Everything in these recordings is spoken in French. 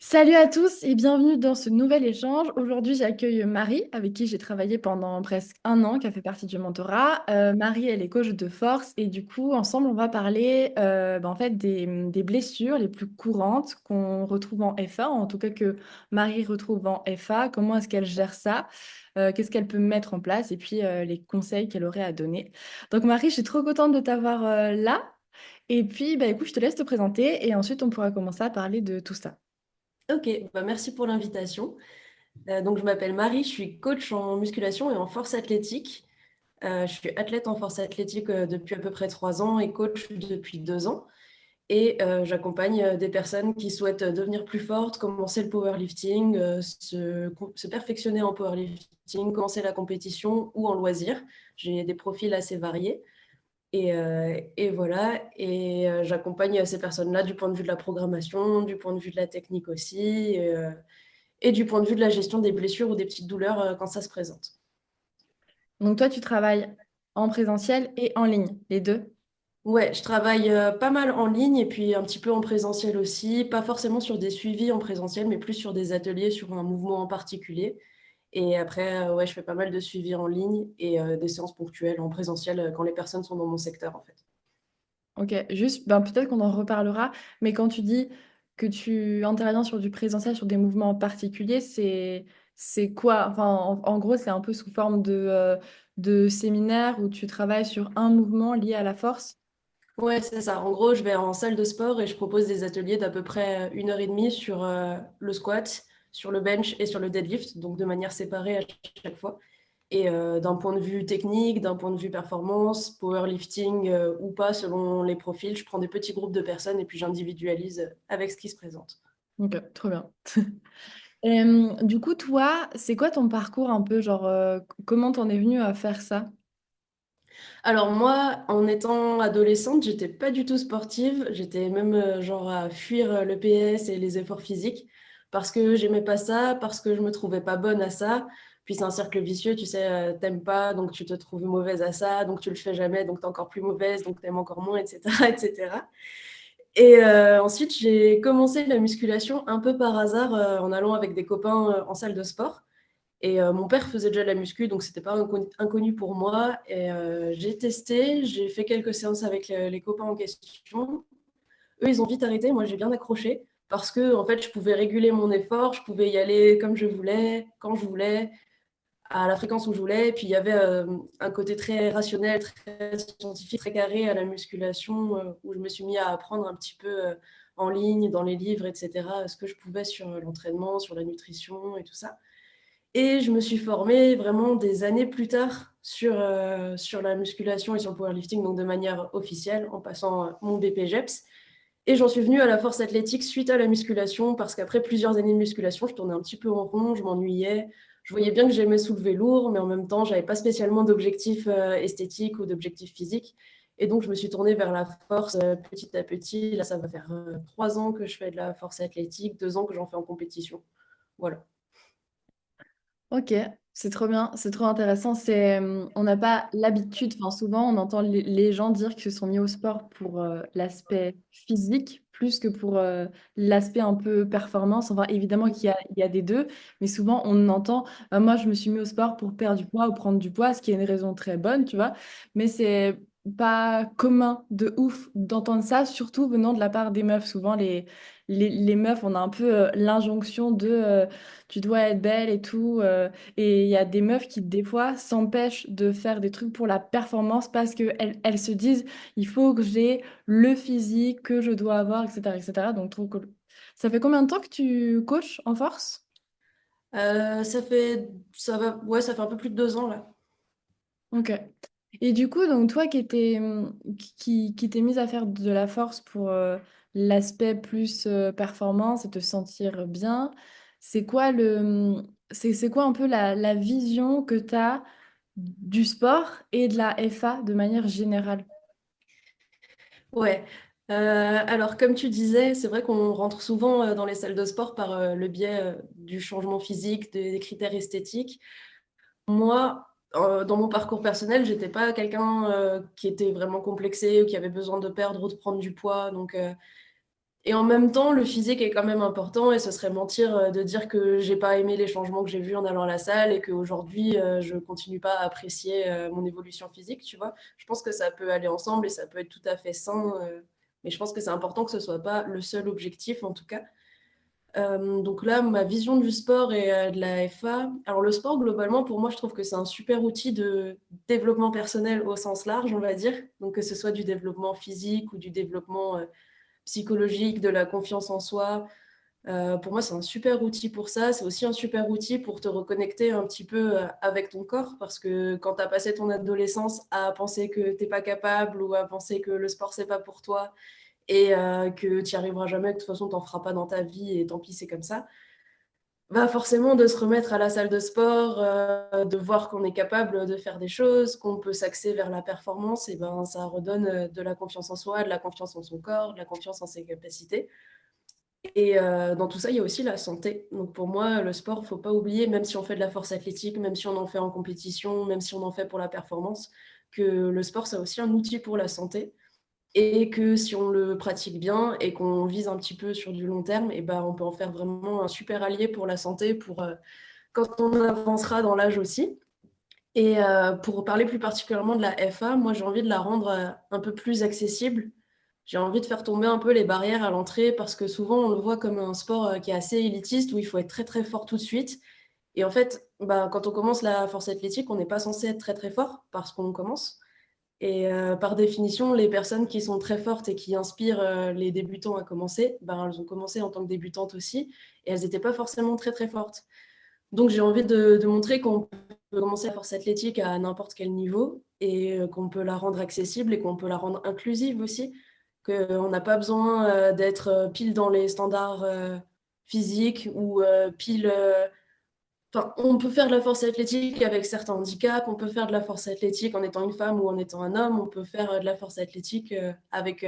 Salut à tous et bienvenue dans ce nouvel échange. Aujourd'hui, j'accueille Marie, avec qui j'ai travaillé pendant presque un an, qui a fait partie du mentorat. Marie, elle est coach de force et du coup, ensemble, on va parler en fait des blessures les plus courantes qu'on retrouve en FA, en tout cas que Marie retrouve en FA. Comment est-ce qu'elle gère ça? Qu'est-ce qu'elle peut mettre en place et puis les conseils qu'elle aurait à donner. Donc Marie, je suis trop contente de t'avoir là. Et puis, écoute, je te laisse te présenter et ensuite, on pourra commencer à parler de tout ça. Ok, merci pour l'invitation. Donc, je m'appelle Marie, je suis coach en musculation et en force athlétique. Je suis athlète en force athlétique depuis à peu près 3 ans et coach depuis 2 ans. Et j'accompagne des personnes qui souhaitent devenir plus fortes, commencer le powerlifting, se perfectionner en powerlifting, commencer la compétition ou en loisir. J'ai des profils assez variés. Et voilà, et j'accompagne ces personnes-là du point de vue de la programmation, du point de vue de la technique aussi. Et du point de vue de la gestion des blessures ou des petites douleurs quand ça se présente. Donc toi, tu travailles en présentiel et en ligne, les deux. Ouais, je travaille pas mal en ligne et puis un petit peu en présentiel aussi, pas forcément sur des suivis en présentiel, mais plus sur des ateliers sur un mouvement en particulier. Et après, ouais, je fais pas mal de suivis en ligne et des séances ponctuelles en présentiel quand les personnes sont dans mon secteur, en fait. Ok, juste, peut-être qu'on en reparlera, mais quand tu dis que tu interviens sur du présentiel, sur des mouvements particuliers, c'est quoi? Enfin, en gros, c'est un peu sous forme de séminaire où tu travailles sur un mouvement lié à la force. Ouais, c'est ça. En gros, je vais en salle de sport et je propose des ateliers d'à peu près 1 heure et demie sur le squat, sur le bench et sur le deadlift, donc de manière séparée à chaque fois. Et d'un point de vue technique, d'un point de vue performance, powerlifting ou pas, selon les profils, je prends des petits groupes de personnes et puis j'individualise avec ce qui se présente. Ok, trop bien. Du coup, toi, c'est quoi ton parcours un peu, genre, comment t'en es venue à faire ça? Alors moi, en étant adolescente, j'étais pas du tout sportive. J'étais même genre à fuir le PS et les efforts physiques parce que j'aimais pas ça, parce que je me trouvais pas bonne à ça. Puis c'est un cercle vicieux, tu sais, t'aimes pas, donc tu te trouves mauvaise à ça, donc tu le fais jamais, donc t'es encore plus mauvaise, donc t'aimes encore moins, etc., etc. Et ensuite, j'ai commencé la musculation un peu par hasard en allant avec des copains en salle de sport. Et mon père faisait déjà de la muscu, donc c'était pas inconnu pour moi. Et j'ai testé, j'ai fait quelques séances avec les copains en question. Eux, ils ont vite arrêté. Moi, j'ai bien accroché parce que en fait, je pouvais réguler mon effort, je pouvais y aller comme je voulais, quand je voulais, à la fréquence où je voulais. Et puis il y avait un côté très rationnel, très scientifique, très carré à la musculation où je me suis mis à apprendre un petit peu en ligne, dans les livres, etc., ce que je pouvais sur l'entraînement, sur la nutrition et tout ça. Et je me suis formée vraiment des années plus tard sur la musculation et sur le powerlifting, donc de manière officielle, en passant mon BPGEPS. Et j'en suis venue à la force athlétique suite à la musculation, parce qu'après plusieurs années de musculation, je tournais un petit peu en rond, je m'ennuyais. Je voyais bien que j'aimais soulever lourd, mais en même temps, je n'avais pas spécialement d'objectifs esthétiques ou d'objectifs physiques. Et donc, je me suis tournée vers la force petit à petit. Là, ça va faire 3 ans que je fais de la force athlétique, 2 ans que j'en fais en compétition. Voilà. Ok, c'est trop bien, c'est trop intéressant. On n'a pas l'habitude, enfin souvent on entend les gens dire qu'ils se sont mis au sport pour l'aspect physique plus que pour l'aspect un peu performance. Enfin évidemment qu'il y a des deux, mais souvent on entend, moi je me suis mis au sport pour perdre du poids ou prendre du poids, ce qui est une raison très bonne, tu vois, mais c'est pas commun de ouf d'entendre ça, surtout venant de la part des meufs. Souvent les meufs, on a un peu l'injonction de tu dois être belle et tout. Et il y a des meufs qui, des fois, s'empêchent de faire des trucs pour la performance parce qu'elles se disent, il faut que j'ai le physique que je dois avoir, etc., etc. Donc, trop cool. Ça fait combien de temps que tu coaches en force? Ça fait un peu plus de 2 ans là. Ok. Et du coup, donc toi qui t'es mise à faire de la force pour l'aspect plus performance et te sentir bien, c'est quoi un peu la vision que tu as du sport et de la FA de manière générale? Ouais. Alors, comme tu disais, c'est vrai qu'on rentre souvent dans les salles de sport par le biais du changement physique, des critères esthétiques. Moi, dans mon parcours personnel, j'étais pas quelqu'un qui était vraiment complexé ou qui avait besoin de perdre ou de prendre du poids. Donc, Et en même temps, le physique est quand même important et ce serait mentir de dire que j'ai pas aimé les changements que j'ai vus en allant à la salle et qu'aujourd'hui, je continue pas à apprécier mon évolution physique, tu vois. Je pense que ça peut aller ensemble et ça peut être tout à fait sain, mais je pense que c'est important que ce soit pas le seul objectif, en tout cas. Donc là, ma vision du sport et de la FA. Alors le sport, globalement, pour moi, je trouve que c'est un super outil de développement personnel au sens large, on va dire. Donc que ce soit du développement physique ou du développement psychologique, de la confiance en soi. Pour moi, c'est un super outil pour ça. C'est aussi un super outil pour te reconnecter un petit peu avec ton corps, parce que quand tu as passé ton adolescence à penser que tu n'es pas capable ou à penser que le sport, c'est pas pour toi et que tu n'y arriveras jamais, que de toute façon, tu n'en feras pas dans ta vie et tant pis, c'est comme ça. Bah forcément, de se remettre à la salle de sport, de voir qu'on est capable de faire des choses, qu'on peut s'axer vers la performance, et ben, ça redonne de la confiance en soi, de la confiance en son corps, de la confiance en ses capacités. Et dans tout ça, il y a aussi la santé. Donc pour moi, le sport, il ne faut pas oublier, même si on fait de la force athlétique, même si on en fait en compétition, même si on en fait pour la performance, que le sport, c'est aussi un outil pour la santé. Et que si on le pratique bien et qu'on vise un petit peu sur du long terme, et ben, on peut en faire vraiment un super allié pour la santé, pour quand on avancera dans l'âge aussi. Et pour parler plus particulièrement de la FA, moi j'ai envie de la rendre un peu plus accessible. J'ai envie de faire tomber un peu les barrières à l'entrée parce que souvent on le voit comme un sport qui est assez élitiste où il faut être très très fort tout de suite. Et en fait, bah, quand on commence la force athlétique, on n'est pas censé être très très fort parce qu'on commence. Et par définition, les personnes qui sont très fortes et qui inspirent les débutants à commencer, ben, elles ont commencé en tant que débutantes aussi et elles n'étaient pas forcément très très fortes. Donc j'ai envie de montrer qu'on peut commencer la force athlétique à n'importe quel niveau et qu'on peut la rendre accessible et qu'on peut la rendre inclusive aussi, qu'on n'a pas besoin d'être pile dans les standards physiques ou pile... Enfin, on peut faire de la force athlétique avec certains handicaps, on peut faire de la force athlétique en étant une femme ou en étant un homme, on peut faire de la force athlétique avec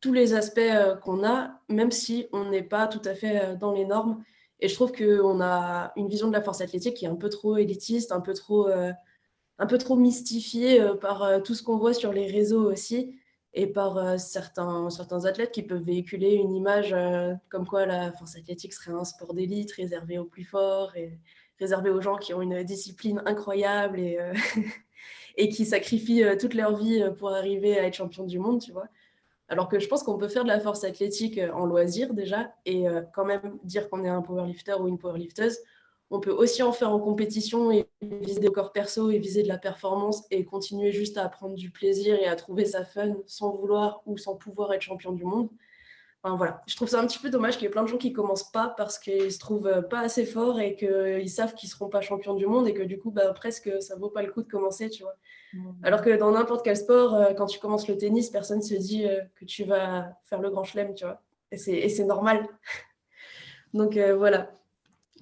tous les aspects qu'on a, même si on n'est pas tout à fait dans les normes. Et je trouve qu'on a une vision de la force athlétique qui est un peu trop élitiste, un peu trop mystifiée par tout ce qu'on voit sur les réseaux aussi, et par certains athlètes qui peuvent véhiculer une image comme quoi la force athlétique serait un sport d'élite réservé aux plus forts et réservé aux gens qui ont une discipline incroyable et, et qui sacrifient toute leur vie pour arriver à être champion du monde, tu vois. Alors que je pense qu'on peut faire de la force athlétique en loisir déjà et quand même dire qu'on est un powerlifter ou une powerlifteuse. On peut aussi en faire en compétition et viser des corps perso et viser de la performance et continuer juste à prendre du plaisir et à trouver sa fun sans vouloir ou sans pouvoir être champion du monde. Enfin, voilà. Je trouve ça un petit peu dommage qu'il y ait plein de gens qui commencent pas parce qu'ils se trouvent pas assez forts et qu'ils savent qu'ils seront pas champions du monde et que du coup, bah, presque ça vaut pas le coup de commencer, tu vois. Alors Mm. que dans n'importe quel sport, quand tu commences le tennis, personne ne se dit que tu vas faire le grand chelem, tu vois. Et c'est normal. Donc voilà.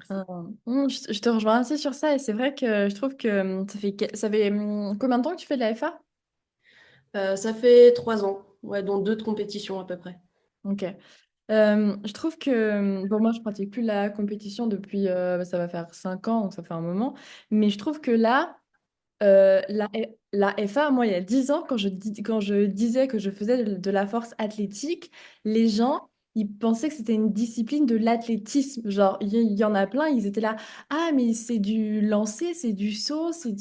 Je te rejoins assez sur ça et c'est vrai que je trouve que ça fait combien de temps que tu fais de la FA? Ça fait 3 ans, ouais, dont deux de compétition à peu près. Ok. Je trouve que, bon, moi, je pratique plus la compétition depuis, ça va faire 5 ans, donc ça fait un moment. Mais je trouve que là, la FA, moi, il y a 10 ans, quand je disais que je faisais de la force athlétique, les gens, ils pensaient que c'était une discipline de l'athlétisme. Genre, il y en a plein, ils étaient là, ah, mais c'est du lancer, c'est du saut, c'est...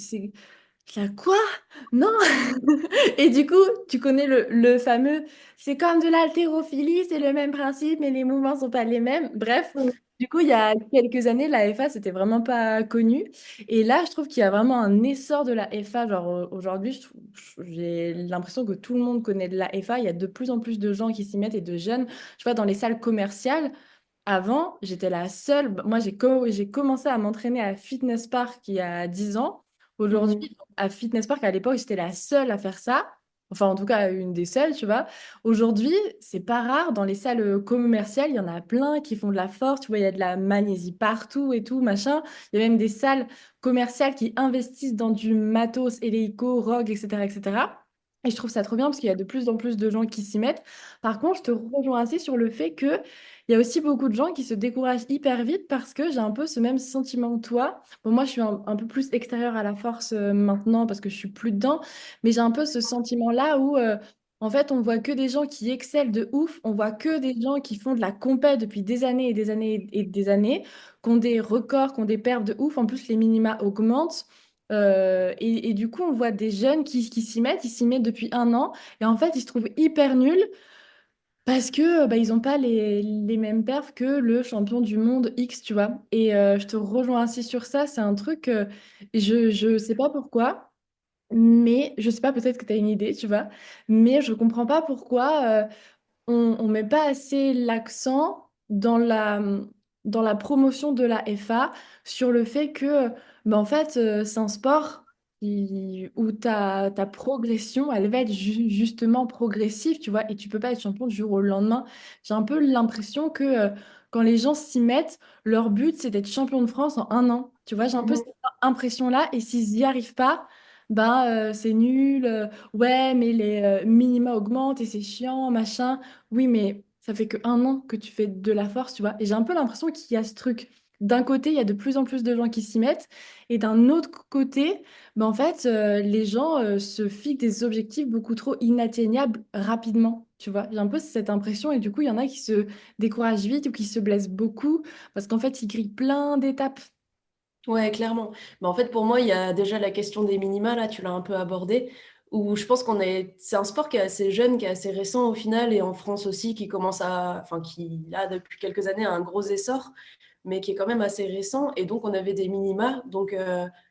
Je suis là, quoi? Non! Et du coup, tu connais le fameux, c'est comme de l'haltérophilie, c'est le même principe, mais les mouvements sont pas les mêmes. Bref, Mm. du coup, il y a quelques années, la FA, c'était vraiment pas connu. Et là, je trouve qu'il y a vraiment un essor de la FA. Genre, aujourd'hui, j'ai l'impression que tout le monde connaît de la FA. Il y a de plus en plus de gens qui s'y mettent et de jeunes. Je vois, dans les salles commerciales, avant, j'étais la seule. Moi, j'ai commencé à m'entraîner à Fitness Park il y a 10 ans. Mhm. Aujourd'hui, à Fitness Park, à l'époque, j'étais la seule à faire ça. Enfin, en tout cas, une des seules, tu vois. Aujourd'hui, c'est pas rare. Dans les salles commerciales, il y en a plein qui font de la force. Tu vois, il y a de la magnésie partout et tout, machin. Il y a même des salles commerciales qui investissent dans du matos, hélico, Rogue, etc., etc. Et je trouve ça trop bien parce qu'il y a de plus en plus de gens qui s'y mettent. Par contre, je te rejoins assez sur le fait que il y a aussi beaucoup de gens qui se découragent hyper vite parce que j'ai un peu ce même sentiment que toi. Bon, moi, je suis un peu plus extérieure à la force maintenant parce que je suis plus dedans, mais j'ai un peu ce sentiment-là où En fait, on voit que des gens qui excellent de ouf, on voit que des gens qui font de la compète depuis des années et des années et des années, qui ont des records, qui ont des perfs de ouf. En plus, les minima augmentent. Et du coup, on voit des jeunes qui s'y mettent, ils s'y mettent depuis un an, et en fait, ils se trouvent hyper nuls parce que bah, ils n'ont pas les mêmes perfs que le champion du monde X, tu vois. Et je te rejoins ainsi sur ça, c'est un truc, je sais pas pourquoi. Mais je sais pas, peut-être que tu as une idée, tu vois, mais je comprends pas pourquoi on met pas assez l'accent dans la promotion de la FA sur le fait que ben, en fait, c'est un sport où ta progression, elle va être justement progressive, tu vois, et tu peux pas être champion du jour au lendemain. J'ai un peu l'impression que quand les gens s'y mettent, leur but, c'est d'être champion de France en un an. Tu vois, j'ai un peu Mhm. cette impression-là, et s'ils n'y arrivent pas, ben, c'est nul. Ouais, mais les minima augmentent et c'est chiant, machin. Oui, mais ça fait que un an que tu fais de la force, tu vois. Et j'ai un peu l'impression qu'il y a ce truc. D'un côté, il y a de plus en plus de gens qui s'y mettent. Et d'un autre côté, ben en fait, les gens se fixent des objectifs beaucoup trop inatteignables rapidement. Tu vois, j'ai un peu cette impression. Et du coup, il y en a qui se découragent vite ou qui se blessent beaucoup parce qu'en fait, ils grillent plein d'étapes. Ouais, clairement. Mais en fait, pour moi, il y a déjà la question des minima, là, tu l'as un peu abordé, où je pense c'est un sport qui est assez jeune, qui est assez récent au final, et en France aussi, enfin, qui, là, depuis quelques années, a un gros essor, mais qui est quand même assez récent. Et donc, on avait des minima, donc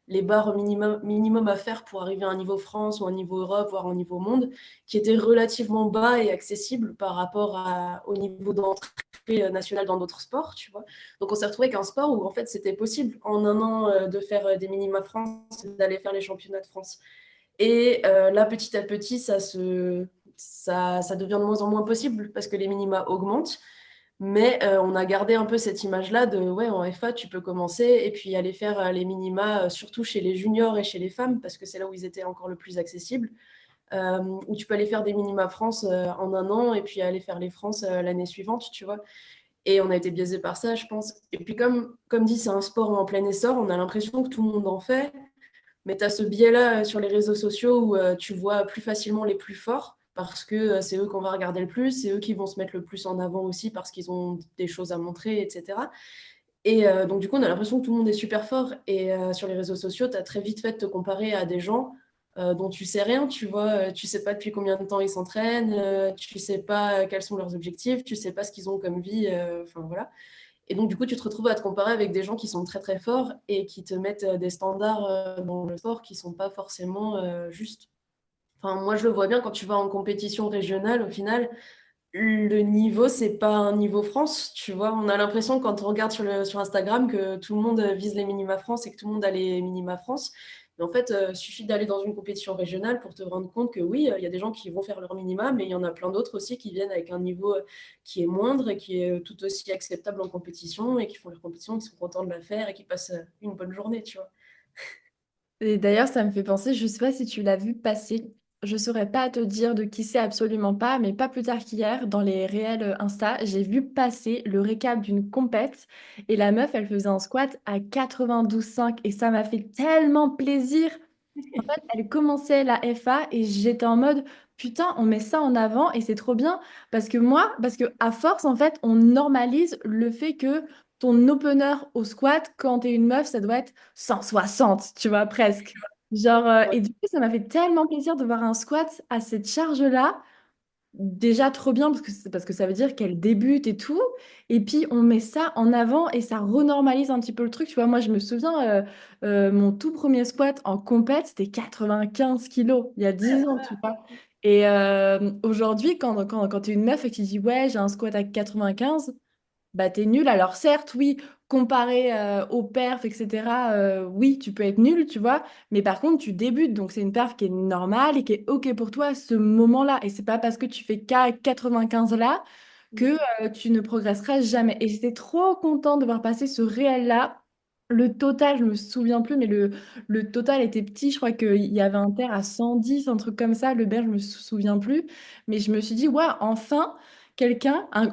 les barres minimum à faire pour arriver à un niveau France ou un niveau Europe, voire un niveau monde, qui étaient relativement bas et accessibles par rapport au niveau d'entrée nationale dans d'autres sports, tu vois. Donc, on s'est retrouvé avec un sport où, en fait, c'était possible en un an de faire des minima France, d'aller faire les championnats de France. Et là, petit à petit, ça devient de moins en moins possible parce que les minima augmentent. Mais on a gardé un peu cette image-là de, ouais, en FA, tu peux commencer et puis aller faire les minima, surtout chez les juniors et chez les femmes, parce que c'est là où ils étaient encore le plus accessibles, où tu peux aller faire des minima France en un an et puis aller faire les France l'année suivante, tu vois. Et on a été biaisé par ça, je pense. Et puis comme dit, c'est un sport en plein essor, on a l'impression que tout le monde en fait, mais tu as ce biais-là sur les réseaux sociaux où tu vois plus facilement les plus forts parce que c'est eux qu'on va regarder le plus, c'est eux qui vont se mettre le plus en avant aussi parce qu'ils ont des choses à montrer, etc. Et donc, du coup, on a l'impression que tout le monde est super fort. Et sur les réseaux sociaux, tu as très vite fait de te comparer à des gens dont tu sais rien, tu vois. Tu sais pas depuis combien de temps ils s'entraînent, tu sais pas quels sont leurs objectifs, tu sais pas ce qu'ils ont comme vie. Enfin, voilà. Et donc, du coup, tu te retrouves à te comparer avec des gens qui sont très, très forts et qui te mettent des standards dans le sport qui sont pas forcément justes. Enfin, moi, je le vois bien quand tu vas en compétition régionale, au final, le niveau, c'est pas un niveau France, tu vois. On a l'impression quand on regarde sur Instagram que tout le monde vise les minima France et que tout le monde a les minima France. Mais en fait, il suffit d'aller dans une compétition régionale pour te rendre compte que oui, il y a des gens qui vont faire leur minima, mais il y en a plein d'autres aussi qui viennent avec un niveau qui est moindre et qui est tout aussi acceptable en compétition et qui font leur compétition, qui sont contents de la faire et qui passent une bonne journée, tu vois. Et d'ailleurs, ça me fait penser, je sais pas si tu l'as vu passer, je saurais pas te dire de qui c'est absolument pas, mais pas plus tard qu'hier, dans les réels Insta, j'ai vu passer le récap d'une compète et la meuf, elle faisait un squat à 92,5 et ça m'a fait tellement plaisir. En fait, elle commençait la FA et j'étais en mode putain, on met ça en avant et c'est trop bien parce que à force, en fait, on normalise le fait que ton opener au squat, quand t'es une meuf, ça doit être 160, tu vois, presque. Genre, et du coup, ça m'a fait tellement plaisir de voir un squat à cette charge-là. Déjà trop bien parce que ça veut dire qu'elle débute et tout. Et puis on met ça en avant et ça renormalise un petit peu le truc. Tu vois, moi je me souviens, mon tout premier squat en compète, c'était 95 kilos, il y a 10 ans, tu vois. Et aujourd'hui, quand tu es une meuf et que tu dis ouais, j'ai un squat à 95, bah t'es nul. Alors certes, oui, comparé aux perfs, etc., oui, tu peux être nul, tu vois, mais par contre, tu débutes, donc c'est une perf qui est normale et qui est OK pour toi à ce moment-là. Et c'est pas parce que tu fais qu'à 95 là que tu ne progresseras jamais. Et j'étais trop contente de voir passer ce réel-là. Le total, je me souviens plus, mais le total était petit. Je crois qu'il y avait un terre à 110, un truc comme ça. Le berge, je me souviens plus. Mais je me suis dit, ouais, enfin,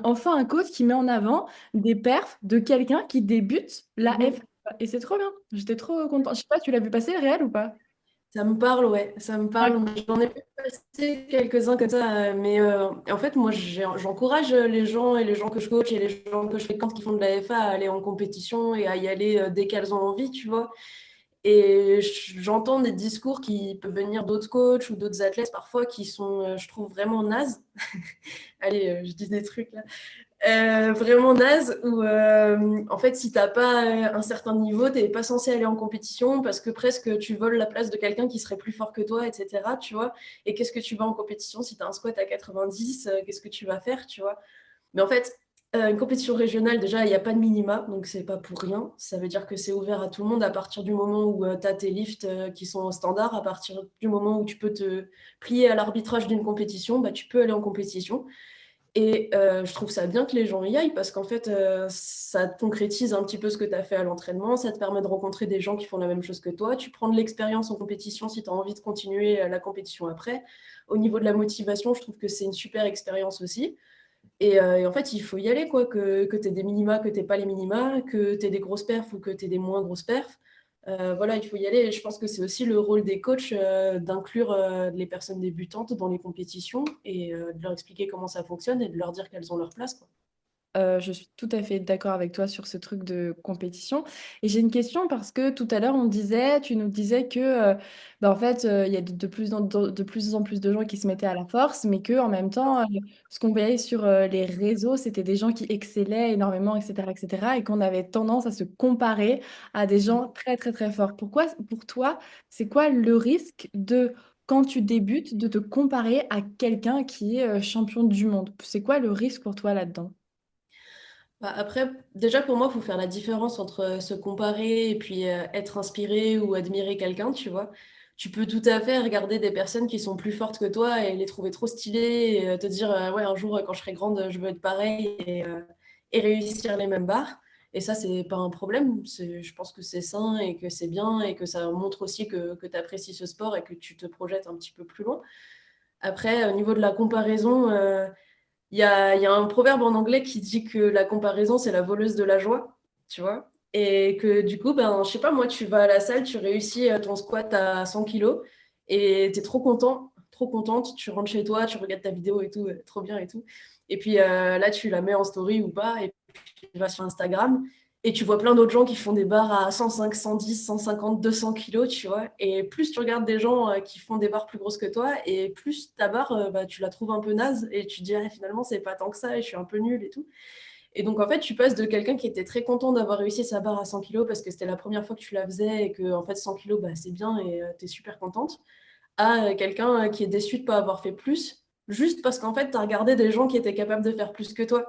enfin un coach qui met en avant des perfs de quelqu'un qui débute la Mhm. F. Et c'est trop bien. J'étais trop contente. Je sais pas, tu l'as vu passer le réel ou pas? Ça me parle, ouais, ça me Ouais. parle. Mais j'en ai vu passer quelques-uns comme ça. Mais en fait, moi, j'encourage les gens et les gens que je coach et les gens que je fréquente qui font de la FA à aller en compétition et à y aller dès qu'elles ont envie, tu vois. Et j'entends des discours qui peuvent venir d'autres coachs ou d'autres athlètes parfois qui sont, je trouve, vraiment nazes. Allez, je dis des trucs là. Vraiment naze où en fait si t'as pas un certain niveau t'es pas censé aller en compétition parce que presque tu voles la place de quelqu'un qui serait plus fort que toi, etc., tu vois. Et qu'est-ce que tu vas en compétition si t'as un squat à 90, qu'est-ce que tu vas faire, tu vois. Mais en fait une compétition régionale, déjà il n'y a pas de minima, donc c'est pas pour rien. Ça veut dire que c'est ouvert à tout le monde à partir du moment où tu as tes lifts qui sont au standard, à partir du moment où tu peux te plier à l'arbitrage d'une compétition, bah, tu peux aller en compétition. Et je trouve ça bien que les gens y aillent parce qu'en fait, ça te concrétise un petit peu ce que tu as fait à l'entraînement, ça te permet de rencontrer des gens qui font la même chose que toi, tu prends de l'expérience en compétition si tu as envie de continuer la compétition après. Au niveau de la motivation, je trouve que c'est une super expérience aussi. Et en fait, il faut y aller, quoi, que tu aies des minima, que tu n'aies pas les minima, que tu aies des grosses perfs ou que tu aies des moins grosses perfs. Voilà, il faut y aller. Et je pense que c'est aussi le rôle des coachs d'inclure les personnes débutantes dans les compétitions et de leur expliquer comment ça fonctionne et de leur dire qu'elles ont leur place, quoi. Je suis tout à fait d'accord avec toi sur ce truc de compétition. Et j'ai une question parce que tout à l'heure, tu nous disais que, bah, en fait, il y a de plus en plus de gens qui se mettaient à la force, mais que en même temps, ce qu'on voyait sur les réseaux, c'était des gens qui excellaient énormément, etc., etc., et qu'on avait tendance à se comparer à des gens très, très, très forts. Pourquoi, pour toi, c'est quoi le risque de, quand tu débutes, de te comparer à quelqu'un qui est champion du monde? C'est quoi le risque pour toi là-dedans? Bah, après, déjà pour moi, il faut faire la différence entre se comparer et puis être inspiré ou admirer quelqu'un, tu vois. Tu peux tout à fait regarder des personnes qui sont plus fortes que toi et les trouver trop stylées et te dire, ouais, un jour, quand je serai grande, je veux être pareil et réussir les mêmes barres. Et ça, c'est pas un problème. Je pense que c'est sain et que c'est bien et que ça montre aussi que tu apprécies ce sport et que tu te projettes un petit peu plus loin. Après, au niveau de la comparaison, il y a un proverbe en anglais qui dit que la comparaison, c'est la voleuse de la joie, tu vois. Et que du coup, ben, je sais pas, moi, tu vas à la salle, tu réussis ton squat à 100 kilos et tu es trop content, trop contente. Tu rentres chez toi, tu regardes ta vidéo et tout, trop bien et tout. Et puis là, tu la mets en story ou pas, et puis tu vas sur Instagram et tu vois plein d'autres gens qui font des barres à 105, 110, 150, 200 kilos, tu vois. Et plus tu regardes des gens qui font des barres plus grosses que toi, et plus ta barre, bah, tu la trouves un peu naze, et tu te dis, ah, finalement, c'est pas tant que ça, et je suis un peu nulle et tout. Et donc, en fait, tu passes de quelqu'un qui était très content d'avoir réussi sa barre à 100 kilos parce que c'était la première fois que tu la faisais, et que, en fait, 100 kilos, bah, c'est bien, et tu es super contente, à quelqu'un qui est déçu de ne pas avoir fait plus, juste parce qu'en fait, tu as regardé des gens qui étaient capables de faire plus que toi.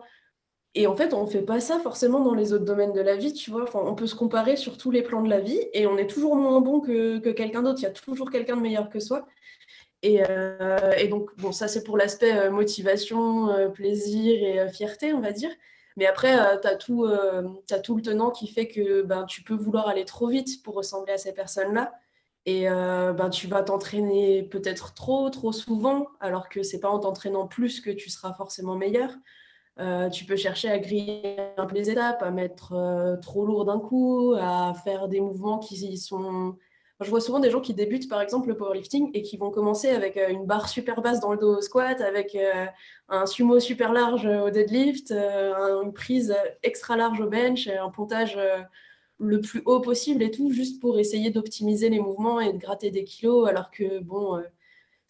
Et en fait, on ne fait pas ça forcément dans les autres domaines de la vie, tu vois. Enfin, on peut se comparer sur tous les plans de la vie et on est toujours moins bon que quelqu'un d'autre. Il y a toujours quelqu'un de meilleur que soi. Et donc, bon, ça, c'est pour l'aspect motivation, plaisir et fierté, on va dire. Mais après, t'as tout le tenant qui fait que ben, tu peux vouloir aller trop vite pour ressembler à ces personnes-là. Et ben, tu vas t'entraîner peut-être trop, trop souvent, alors que c'est pas en t'entraînant plus que tu seras forcément meilleur. Tu peux chercher à griller un peu les étapes, à mettre trop lourd d'un coup, à faire des mouvements qui sont... Enfin, je vois souvent des gens qui débutent par exemple le powerlifting et qui vont commencer avec une barre super basse dans le dos au squat, avec un sumo super large au deadlift, une prise extra large au bench, un pontage le plus haut possible et tout, juste pour essayer d'optimiser les mouvements et de gratter des kilos, alors que bon,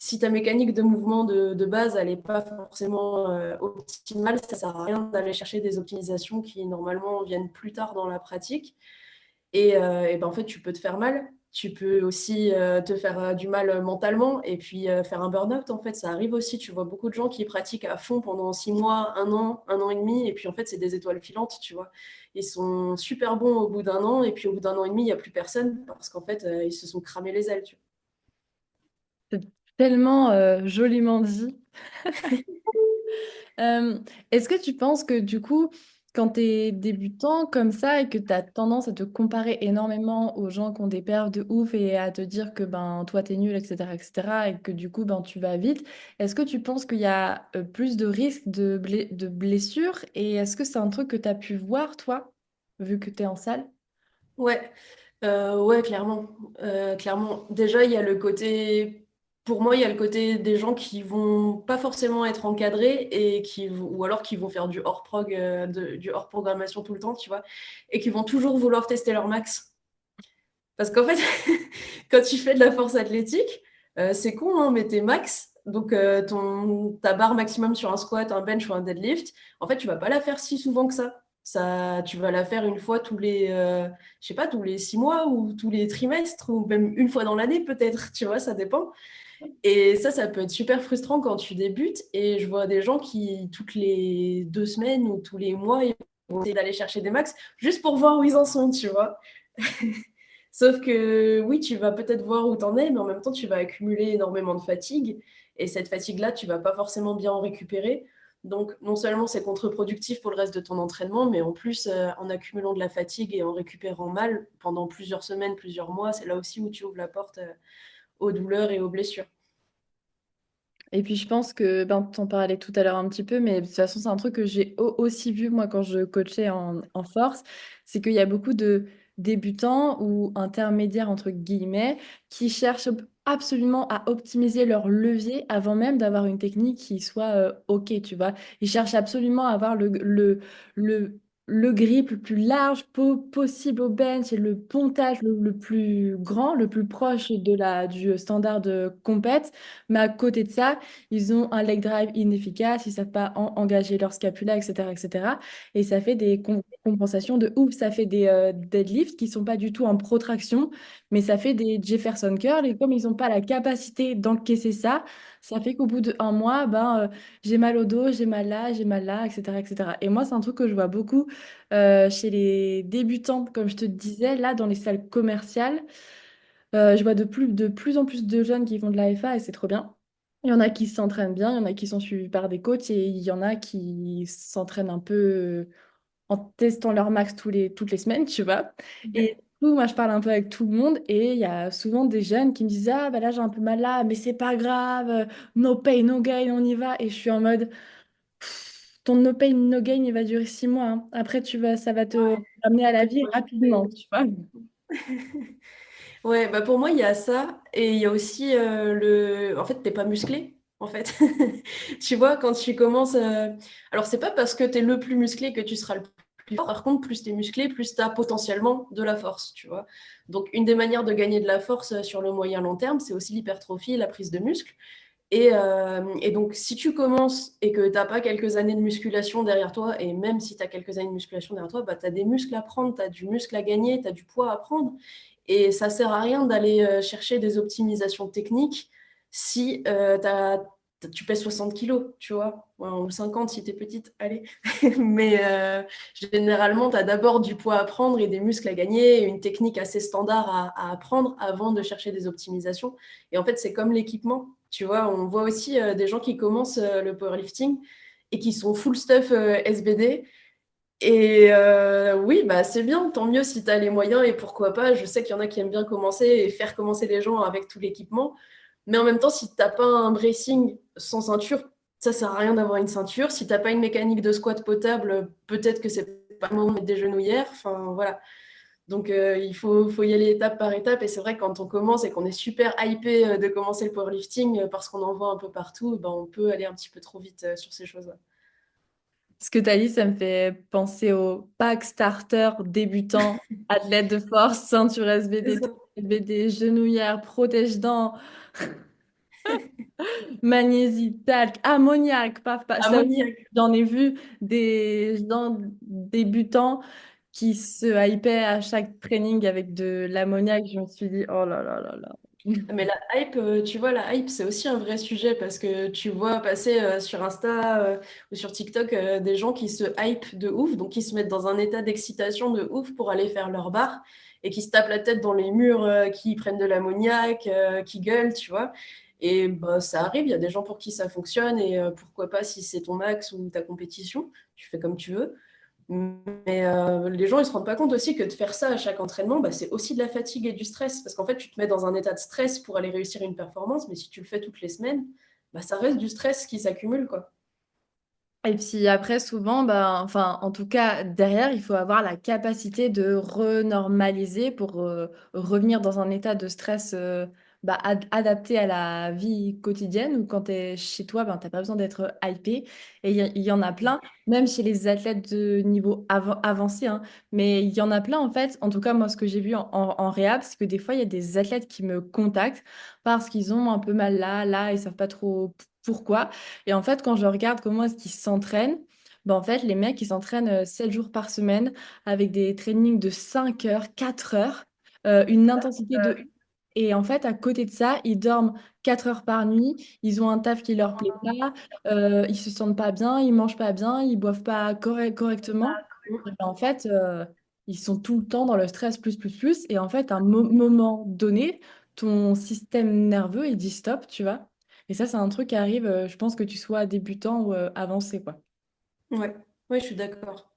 si ta mécanique de mouvement de base, elle n'est pas forcément optimale, ça ne sert à rien d'aller chercher des optimisations qui normalement viennent plus tard dans la pratique. Et ben, en fait, tu peux te faire mal. Tu peux aussi te faire du mal mentalement et puis faire un burn-out. En fait, ça arrive aussi. Tu vois beaucoup de gens qui pratiquent à fond pendant 6 mois, un an et demi, et puis en fait, c'est des étoiles filantes, tu vois. Ils sont super bons au bout d'un an, et puis au bout d'un an et demi, il n'y a plus personne parce qu'en fait, ils se sont cramés les ailes, tu C'est tellement joliment dit. Euh, Est-ce que tu penses que du coup, quand tu es débutant comme ça et que tu as tendance à te comparer énormément aux gens qui ont des perfs de ouf et à te dire que ben toi t'es nul, etc., etc., et que du coup ben tu vas vite, est-ce que tu penses qu'il y a plus de risques de blessures et est-ce que c'est un truc que tu as pu voir toi, vu que tu es en salle? vois. Ouais. Ouais, clairement. Clairement. Déjà, il y a le côté, pour moi, il y a le côté des gens qui vont pas forcément être encadrés et ou alors qui vont faire du hors prog, du hors programmation tout le temps, tu vois, et qui vont toujours vouloir tester leur max. Parce qu'en fait, quand tu fais de la force athlétique, c'est con, hein, mais tes max, donc ta barre maximum sur un squat, un bench ou un deadlift, en fait, tu vas pas la faire si souvent que ça. Tu vas la faire une fois je sais pas, tous les 6 mois ou tous les trimestres ou même une fois dans l'année peut-être, tu vois, ça dépend. Et ça peut être super frustrant quand tu débutes. Et je vois des gens qui, toutes les 2 semaines ou tous les mois, ils vont essayer d'aller chercher des max juste pour voir où ils en sont, tu vois. Sauf que oui, tu vas peut-être voir où t'en es, mais en même temps, tu vas accumuler énormément de fatigue. Et cette fatigue-là, tu vas pas forcément bien en récupérer. Donc, non seulement c'est contre-productif pour le reste de ton entraînement, mais en plus, en accumulant de la fatigue et en récupérant mal pendant plusieurs semaines, plusieurs mois, c'est là aussi où tu ouvres la porte aux douleurs et aux blessures. Et puis je pense que, ben, t'en parlais tout à l'heure un petit peu, mais de toute façon, c'est un truc que j'ai aussi vu moi quand je coachais en force, c'est qu'il y a beaucoup de débutants ou intermédiaires, entre guillemets, qui cherchent absolument à optimiser leur levier avant même d'avoir une technique qui soit OK, tu vois. Ils cherchent absolument à avoir le, le grip le plus large possible au bench et le pontage le plus grand, le plus proche du standard de compète. Mais à côté de ça, ils ont un leg drive inefficace, ils ne savent pas engager leur scapula, etc., etc. Et ça fait des compensations de ouf. Ça fait des deadlifts qui ne sont pas du tout en protraction, mais ça fait des Jefferson curl. Et comme ils n'ont pas la capacité d'encaisser ça, ça fait qu'au bout d'un mois, ben, j'ai mal au dos, j'ai mal là, etc., etc. Et moi, c'est un truc que je vois beaucoup chez les débutants, comme je te disais, là, dans les salles commerciales. Je vois de plus en plus de jeunes qui font de l'AFA et c'est trop bien. Il y en a qui s'entraînent bien, il y en a qui sont suivis par des coachs et il y en a qui s'entraînent un peu en testant leur max toutes les semaines, tu vois. Et du coup, moi, je parle un peu avec tout le monde et il y a souvent des jeunes qui me disent: Ah, bah là, j'ai un peu mal là, mais c'est pas grave, no pain, no gain, on y va. Et je suis en mode: ton no pain, no gain, il va durer 6 mois, hein. Après, ça va te ramener à la vie rapidement, tu vois. Ouais, bah pour moi, il y a ça. Et il y a aussi En fait, t'es pas musclé, en fait. Tu vois, quand tu commences... Alors, c'est pas parce que t'es le plus musclé que tu seras le plus fort. Par contre, plus t'es musclé, plus t'as potentiellement de la force, tu vois. Donc, une des manières de gagner de la force sur le moyen long terme, c'est aussi l'hypertrophie et la prise de muscle. Et donc, si tu commences et que tu n'as pas quelques années de musculation derrière toi, et même si tu as quelques années de musculation derrière toi, bah, tu as des muscles à prendre, tu as du muscle à gagner, tu as du poids à prendre. Et ça ne sert à rien d'aller chercher des optimisations techniques si tu pèses 60 kilos, tu vois, ouais, ou 50 si tu es petite, allez. Mais généralement, tu as d'abord du poids à prendre et des muscles à gagner, et une technique assez standard à apprendre avant de chercher des optimisations. Et en fait, c'est comme l'équipement. Tu vois, on voit aussi des gens qui commencent le powerlifting et qui sont full stuff SBD. Et oui, bah, c'est bien, tant mieux si tu as les moyens et pourquoi pas. Je sais qu'il y en a qui aiment bien commencer et faire commencer les gens avec tout l'équipement. Mais en même temps, si tu n'as pas un bracing sans ceinture, ça sert à rien d'avoir une ceinture. Si tu n'as pas une mécanique de squat potable, peut-être que c'est pas le moment de mettre des genouillères. Enfin, voilà. Donc, faut y aller étape par étape. Et c'est vrai que quand on commence et qu'on est super hypé de commencer le powerlifting parce qu'on en voit un peu partout, ben, on peut aller un petit peu trop vite sur ces choses-là. Ce que tu as dit, ça me fait penser au pack starter débutant, athlète de force, ceinture C'est SBD, ça. SBD, genouillère, protège-dents, magnésie, talc, ammoniac, paf, paf. Ça, Ammoniaque. j'en ai vu des gens débutants qui se hypaient à chaque training avec de l'ammoniac. Je me suis dit: oh là là là là. Mais la hype, tu vois, la hype, c'est aussi un vrai sujet parce que tu vois passer sur Insta ou sur TikTok des gens qui se hype de ouf, donc qui se mettent dans un état d'excitation de ouf pour aller faire leur barre et qui se tapent la tête dans les murs, qui prennent de l'ammoniac, qui gueulent, tu vois. Et bah, ça arrive, il y a des gens pour qui ça fonctionne et pourquoi pas si c'est ton max ou ta compétition, tu fais comme tu veux. Mais les gens, ils se rendent pas compte aussi que de faire ça à chaque entraînement, bah, c'est aussi de la fatigue et du stress. Parce qu'en fait, tu te mets dans un état de stress pour aller réussir une performance, mais si tu le fais toutes les semaines, bah, ça reste du stress qui s'accumule, quoi. Et puis après, souvent, ben, enfin, en tout cas, derrière, il faut avoir la capacité de renormaliser pour revenir dans un état de stress bah, adapté à la vie quotidienne ou quand tu es chez toi, ben, tu n'as pas besoin d'être hypé. Et il y en a plein, même chez les athlètes de niveau avancé, hein. Mais il y en a plein, en fait. En tout cas, moi, ce que j'ai vu en réhab, c'est que des fois, il y a des athlètes qui me contactent parce qu'ils ont un peu mal là, ils savent pas trop pourquoi. Et en fait, quand je regarde comment est-ce qu'ils s'entraînent, ben en fait, les mecs, ils s'entraînent 7 jours par semaine avec des trainings de 5 heures, 4 heures, une intensité de... Et en fait, à côté de ça, ils dorment 4 heures par nuit, ils ont un taf qui leur plaît pas, ils se sentent pas bien, ils mangent pas bien, ils boivent pas correctement. Et ben, en fait, ils sont tout le temps dans le stress plus. Et en fait, à un moment donné, ton système nerveux, il dit stop, tu vois. Et ça, c'est un truc qui arrive, je pense que tu sois débutant ou avancé, quoi. Ouais, ouais, je suis d'accord.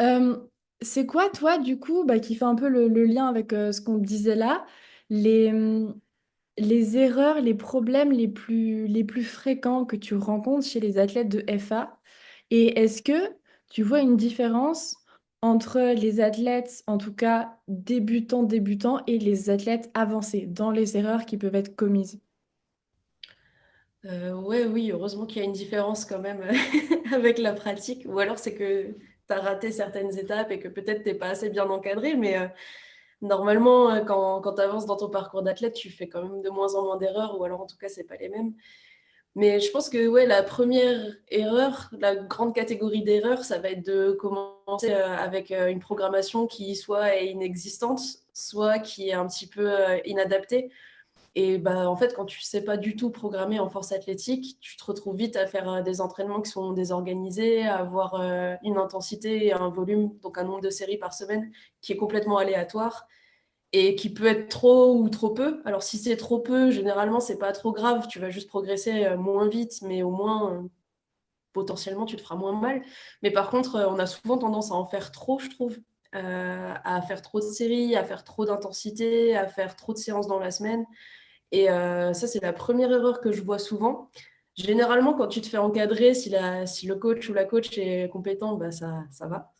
Euh, c'est quoi, toi, du coup, bah, qui fait un peu le lien avec ce qu'on disait là, les erreurs, les problèmes les plus fréquents que tu rencontres chez les athlètes de FA? Et est-ce que tu vois une différence entre les athlètes, en tout cas débutants, et les athlètes avancés dans les erreurs qui peuvent être commises? Ouais, oui, heureusement qu'il y a une différence quand même avec la pratique. Ou alors c'est que tu as raté certaines étapes et que peut-être t'es pas assez bien encadré. Mais normalement, quand tu avances dans ton parcours d'athlète, tu fais quand même de moins en moins d'erreurs. Ou alors en tout cas, c'est pas les mêmes. Mais je pense que ouais, la première erreur, la grande catégorie d'erreurs, ça va être de commencer avec une programmation qui soit est inexistante, soit qui est un petit peu inadaptée. Et bah, en fait, quand tu sais pas du tout programmer en force athlétique, tu te retrouves vite à faire des entraînements qui sont désorganisés, à avoir une intensité et un volume, donc un nombre de séries par semaine qui est complètement aléatoire et qui peut être trop ou trop peu. Alors si c'est trop peu, généralement c'est pas trop grave, tu vas juste progresser moins vite, mais au moins potentiellement tu te feras moins mal. Mais par contre, on a souvent tendance à en faire trop, je trouve, à faire trop de séries, à faire trop d'intensité, à faire trop de séances dans la semaine. Et ça, c'est la première erreur que je vois souvent. Généralement, quand tu te fais encadrer, si le coach ou la coach est compétent, bah, ça va,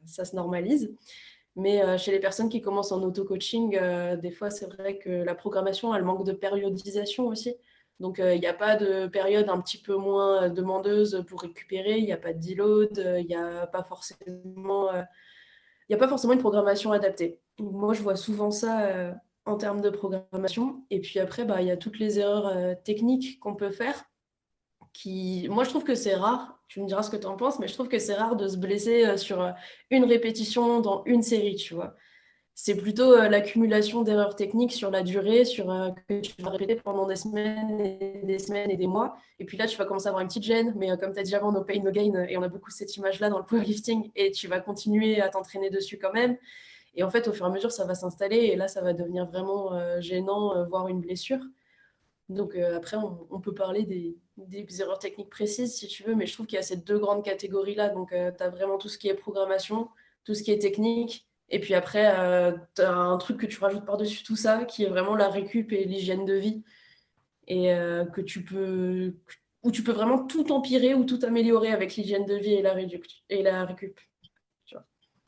ça se normalise. Mais chez les personnes qui commencent en auto-coaching, des fois, c'est vrai que la programmation, elle manque de périodisation aussi. Donc, il n'y a pas de période un petit peu moins demandeuse pour récupérer, il n'y a pas de deload, il n'y a pas forcément il n'y a pas forcément une programmation adaptée. Moi, je vois souvent ça en termes de programmation. Et puis après, bah, il y a toutes les erreurs techniques qu'on peut faire. Moi, je trouve que c'est rare. Tu me diras ce que tu en penses, mais je trouve que c'est rare de se blesser sur une répétition dans une série, tu vois. C'est plutôt l'accumulation d'erreurs techniques sur la durée, que tu vas répéter pendant des semaines et des mois. Et puis là, tu vas commencer à avoir une petite gêne. Mais comme tu as dit avant, no pain, no gain. Et on a beaucoup cette image-là dans le powerlifting. Et tu vas continuer à t'entraîner dessus quand même. Et en fait, au fur et à mesure, ça va s'installer. Et là, ça va devenir vraiment gênant, voire une blessure. Donc après, on peut parler des erreurs techniques précises si tu veux. Mais je trouve qu'il y a ces deux grandes catégories-là. Donc tu as vraiment tout ce qui est programmation, tout ce qui est technique. Et puis après, tu as un truc que tu rajoutes par-dessus tout ça, qui est vraiment la récup et l'hygiène de vie. Et où tu peux vraiment tout empirer ou tout améliorer avec l'hygiène de vie et la récup. Tu vois.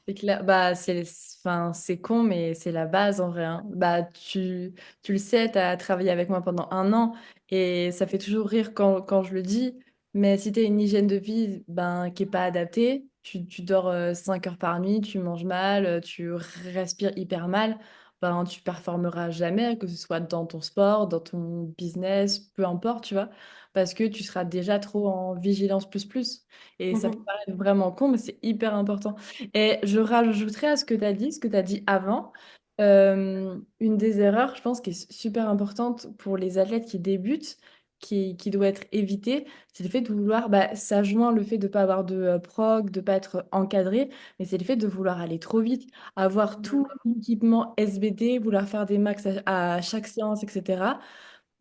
C'est clair. Bah, enfin, c'est con, mais c'est la base en vrai, hein. Bah, tu le sais, tu as travaillé avec moi pendant 1 an et ça fait toujours rire quand je le dis. Mais si tu as une hygiène de vie ben, qui n'est pas adaptée, tu dors 5 heures par nuit, tu manges mal, tu respires hyper mal, ben, tu performeras jamais, que ce soit dans ton sport, dans ton business, peu importe, tu vois, parce que tu seras déjà trop en vigilance plus. Et ça peut Mhm. paraître vraiment con, mais c'est hyper important. Et je rajouterais à ce que tu as dit, ce que tu as dit avant, une des erreurs, je pense, qui est super importante pour les athlètes qui débutent, qui doit être évitée, c'est le fait de vouloir, bah, ça joint le fait de ne pas avoir de prog, de ne pas être encadré, mais c'est le fait de vouloir aller trop vite, avoir tout l'équipement SBD, vouloir faire des max à chaque séance, etc.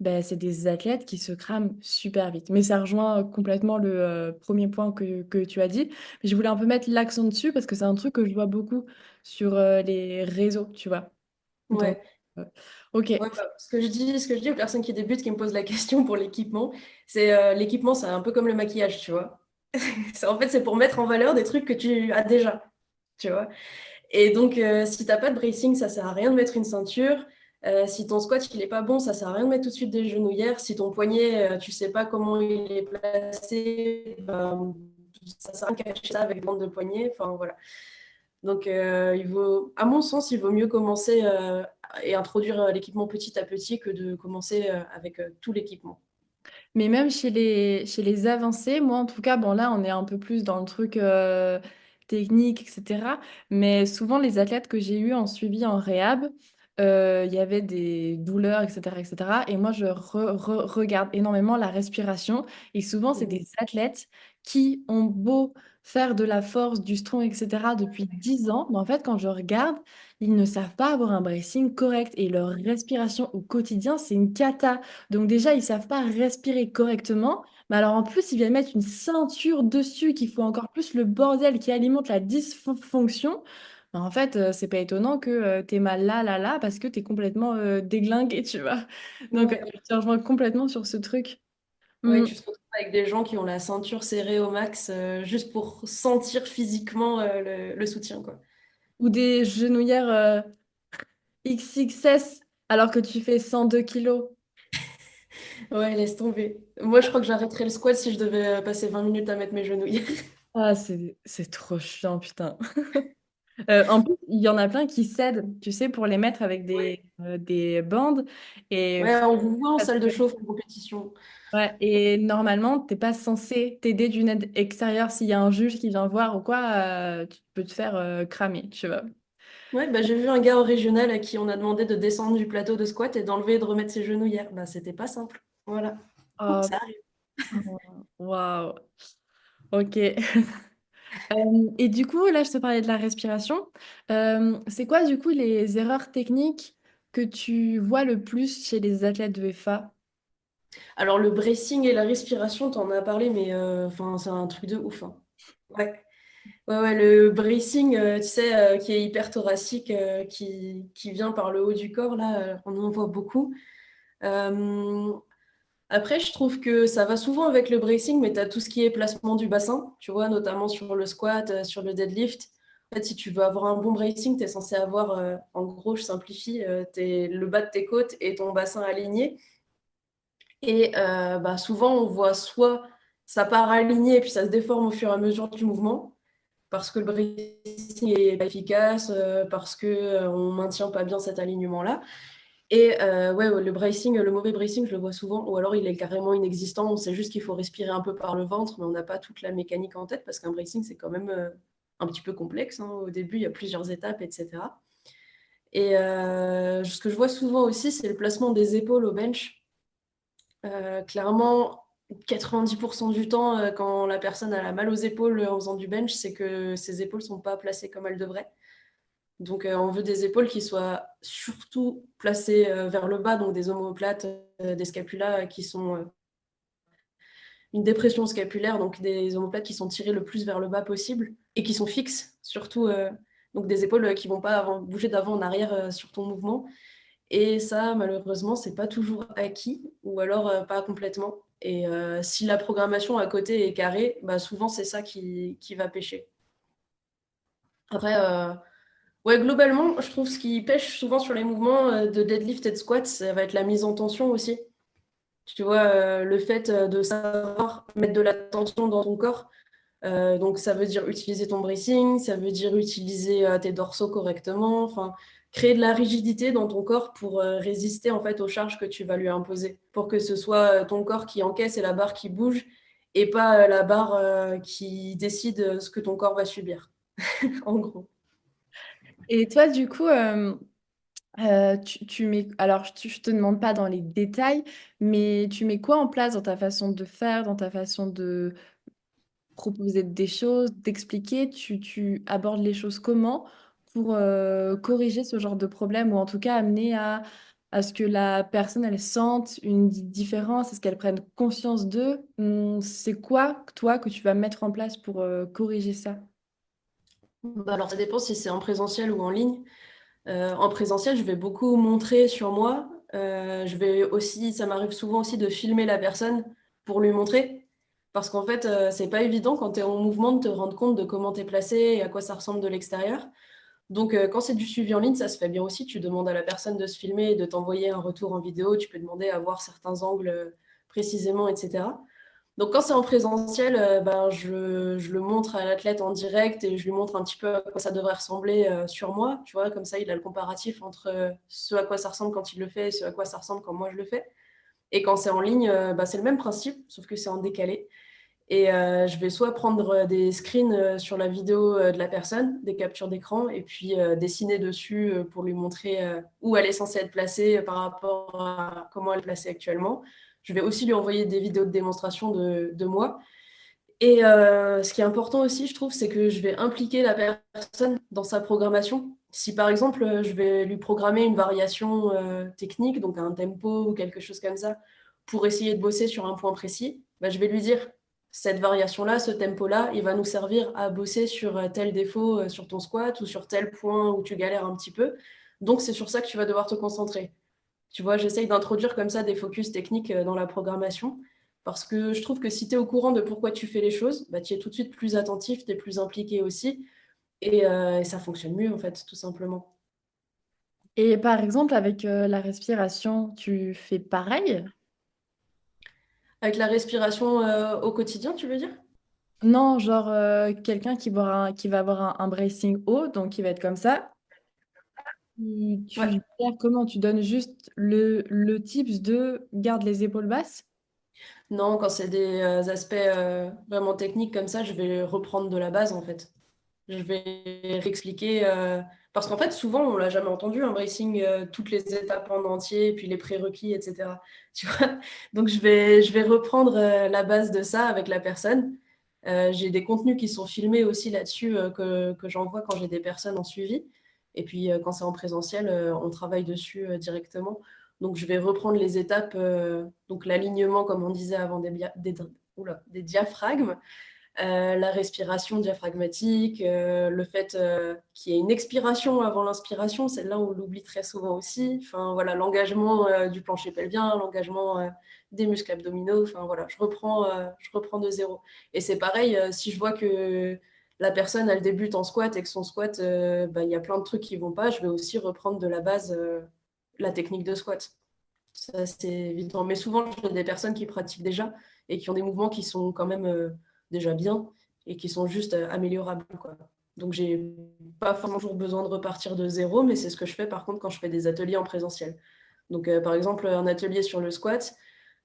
Ben, c'est des athlètes qui se crament super vite. Mais ça rejoint complètement le premier point que tu as dit. Mais je voulais un peu mettre l'accent dessus parce que c'est un truc que je vois beaucoup sur les réseaux, tu vois. Donc, Ouais. euh, ok. Ouais, bah, ce que je dis aux personnes qui débutent, qui me posent la question pour l'équipement, c'est l'équipement, c'est un peu comme le maquillage, tu vois. En fait, c'est pour mettre en valeur des trucs que tu as déjà, tu vois. Et donc, si t'as pas de bracing, ça sert à rien de mettre une ceinture. Si ton squat il est pas bon, ça sert à rien de mettre tout de suite des genouillères. Si ton poignet, tu sais pas comment il est placé, ben, ça sert à rien de cacher ça avec des bandes de poignet. Enfin voilà. Donc, à mon sens, il vaut mieux commencer et introduire l'équipement petit à petit que de commencer avec tout l'équipement. Mais même chez les avancés, moi en tout cas, bon là on est un peu plus dans le truc technique, etc. Mais souvent les athlètes que j'ai eus en suivi en réhab, il y avait des douleurs, etc., etc. Et moi je regarde énormément la respiration. Et souvent c'est Mhm. des athlètes qui ont beau faire de la force, du strong, etc. depuis 10 ans. Mais en fait quand je regarde, ils ne savent pas avoir un bracing correct. Et leur respiration au quotidien, c'est une cata. Donc déjà, ils savent pas respirer correctement. Mais alors en plus, ils viennent mettre une ceinture dessus qui fout encore plus le bordel qui alimente la dysfonction. Ben, en fait, c'est pas étonnant que tu mal là, là, là, parce que tu es complètement déglingué, tu vois. Donc Ouais. je te rejoins complètement sur ce truc. Ouais, Hmm. tu te retrouves avec des gens qui ont la ceinture serrée au max juste pour sentir physiquement le soutien, quoi. Ou des genouillères XXS alors que tu fais 102 kilos. Ouais, laisse tomber. Moi, je crois que j'arrêterais le squat si je devais passer 20 minutes à mettre mes genouillères. Ah, c'est trop chiant, putain. En plus, il y en a plein qui cèdent, tu sais, pour les mettre avec Ouais. des bandes. Et, Ouais, on vous voit en salle de chauffe en compétition. ouais, et normalement, t'es pas censé t'aider d'une aide extérieure s'il y a un juge qui vient voir ou quoi, tu peux te faire cramer, tu vois. Ouais, bah, j'ai vu un gars au régional à qui on a demandé de descendre du plateau de squat et d'enlever et de remettre ses genouillères. Bah, c'était pas simple. Voilà. Oh, Ça arrive. waouh. Ok. Et du coup, là, je te parlais de la respiration. C'est quoi, du coup, les erreurs techniques que tu vois le plus chez les athlètes de FA? Alors, le bracing et la respiration, t'en as parlé, mais enfin, c'est un truc de ouf, hein. Ouais. Ouais, ouais, le bracing, tu sais, qui est hyper thoracique, qui vient par le haut du corps, là, on en voit beaucoup. Euh, Après, je trouve que ça va souvent avec le bracing, mais tu as tout ce qui est placement du bassin, tu vois, notamment sur le squat, sur le deadlift. En fait, si tu veux avoir un bon bracing, tu es censé avoir, en gros, je simplifie, le bas de tes côtes et ton bassin aligné. Et bah, souvent, on voit soit ça part aligné et puis ça se déforme au fur et à mesure du mouvement, parce que le bracing est pas efficace, parce qu'on ne maintient pas bien cet alignement-là. Et ouais, ouais, le mauvais bracing, je le vois souvent, ou alors il est carrément inexistant. On sait juste qu'il faut respirer un peu par le ventre, mais on n'a pas toute la mécanique en tête parce qu'un bracing, c'est quand même un petit peu complexe, hein. Au début, il y a plusieurs étapes, etc. Et ce que je vois souvent aussi, c'est le placement des épaules au bench. Clairement, 90% du temps, quand la personne a mal aux épaules en faisant du bench, c'est que ses épaules ne sont pas placées comme elles devraient. Donc, on veut des épaules qui soient surtout placées vers le bas, donc des omoplates, des scapulas qui sont une dépression scapulaire, donc des omoplates qui sont tirées le plus vers le bas possible et qui sont fixes, surtout donc des épaules qui ne vont pas bouger d'avant en arrière sur ton mouvement. Et ça, malheureusement, c'est pas toujours acquis ou alors pas complètement. Et si la programmation à côté est carrée, bah, souvent c'est ça qui va pêcher. Après, ouais, globalement, je trouve ce qui pêche souvent sur les mouvements de deadlift et de squat, ça va être la mise en tension aussi. Tu vois, le fait de savoir mettre de la tension dans ton corps. Donc, ça veut dire utiliser ton bracing, ça veut dire utiliser tes dorsaux correctement, enfin, créer de la rigidité dans ton corps pour résister en fait aux charges que tu vas lui imposer, pour que ce soit ton corps qui encaisse et la barre qui bouge, et pas la barre qui décide ce que ton corps va subir, en gros. Et toi, du coup, tu mets, alors je te demande pas dans les détails, mais tu mets quoi en place dans ta façon de faire, dans ta façon de proposer des choses, d'expliquer, tu abordes les choses comment pour corriger ce genre de problème ou en tout cas amener à ce que la personne elle sente une différence, à ce qu'elle prenne conscience d'eux. C'est quoi, toi, que tu vas mettre en place pour corriger ça? Bah, alors, ça dépend si c'est en présentiel ou en ligne. En présentiel, je vais beaucoup montrer sur moi. Je vais aussi, ça m'arrive souvent aussi de filmer la personne pour lui montrer. Parce qu'en fait, c'est pas évident quand tu es en mouvement de te rendre compte de comment tu es placé et à quoi ça ressemble de l'extérieur. Donc, quand c'est du suivi en ligne, ça se fait bien aussi. Tu demandes à la personne de se filmer et de t'envoyer un retour en vidéo. Tu peux demander à voir certains angles précisément, etc. Donc, quand c'est en présentiel, ben, je le montre à l'athlète en direct et je lui montre un petit peu à quoi ça devrait ressembler sur moi. Tu vois, comme ça, il a le comparatif entre ce à quoi ça ressemble quand il le fait et ce à quoi ça ressemble quand moi je le fais. Et quand c'est en ligne, ben, c'est le même principe, sauf que c'est en décalé. Et je vais soit prendre des screens sur la vidéo de la personne, des captures d'écran, et puis dessiner dessus pour lui montrer où elle est censée être placée par rapport à comment elle est placée actuellement. Je vais aussi lui envoyer des vidéos de démonstration de moi. Et ce qui est important aussi, je trouve, c'est que je vais impliquer la personne dans sa programmation. Si par exemple, je vais lui programmer une variation technique, donc un tempo ou quelque chose comme ça, pour essayer de bosser sur un point précis, bah, je vais lui dire, cette variation-là, ce tempo-là, il va nous servir à bosser sur tel défaut sur ton squat ou sur tel point où tu galères un petit peu. Donc c'est sur ça que tu vas devoir te concentrer. Tu vois, j'essaye d'introduire comme ça des focus techniques dans la programmation parce que je trouve que si tu es au courant de pourquoi tu fais les choses, bah, tu es tout de suite plus attentif, tu es plus impliqué aussi et ça fonctionne mieux en fait, tout simplement. Et par exemple, avec la respiration, tu fais pareil? Avec la respiration au quotidien, tu veux dire? Non, genre quelqu'un qui va avoir un bracing haut, donc qui va être comme ça. Tu Ouais. gères comment? Tu donnes juste le tips de garde les épaules basses? Non, quand c'est des aspects vraiment techniques comme ça, je vais reprendre de la base en fait. Je vais réexpliquer. Parce qu'en fait, souvent, on l'a jamais entendu, un bracing, toutes les étapes en entier, puis les prérequis, etc. Tu vois? Donc, je vais reprendre la base de ça avec la personne. J'ai des contenus qui sont filmés aussi là-dessus que j'envoie quand j'ai des personnes en suivi. Et puis, quand c'est en présentiel, on travaille dessus directement. Donc, je vais reprendre les étapes, donc l'alignement, comme on disait avant, des diaphragmes, la respiration diaphragmatique, le fait qu'il y ait une expiration avant l'inspiration, celle-là on l'oublie très souvent aussi. Enfin voilà, l'engagement du plancher pelvien, l'engagement des muscles abdominaux. Enfin voilà, je reprends de zéro. Et c'est pareil, si je vois que la personne elle débute en squat et que son squat, bah, il y a plein de trucs qui vont pas, je vais aussi reprendre de la base la technique de squat. Ça c'est évident. Mais souvent j'ai des personnes qui pratiquent déjà et qui ont des mouvements qui sont quand même déjà bien et qui sont juste améliorables, quoi. Donc, j'ai pas forcément toujours besoin de repartir de zéro, mais c'est ce que je fais par contre quand je fais des ateliers en présentiel. Donc, par exemple, un atelier sur le squat,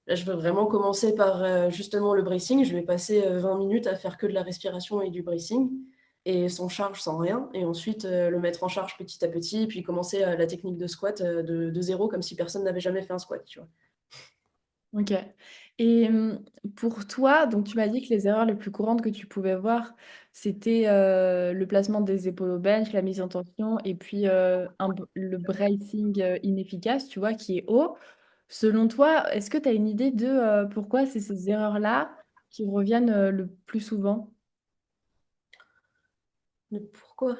là, je veux vraiment commencer par justement le bracing. Je vais passer 20 minutes à faire que de la respiration et du bracing, et sans charge, sans rien. Et ensuite, le mettre en charge petit à petit, puis commencer la technique de squat de zéro, comme si personne n'avait jamais fait un squat, tu vois. Ok. Et pour toi, donc tu m'as dit que les erreurs les plus courantes que tu pouvais voir, c'était le placement des épaules au bench, la mise en tension et puis le bracing inefficace, tu vois, qui est haut. Selon toi, est-ce que tu as une idée de pourquoi c'est ces erreurs-là qui reviennent le plus souvent? Mais pourquoi?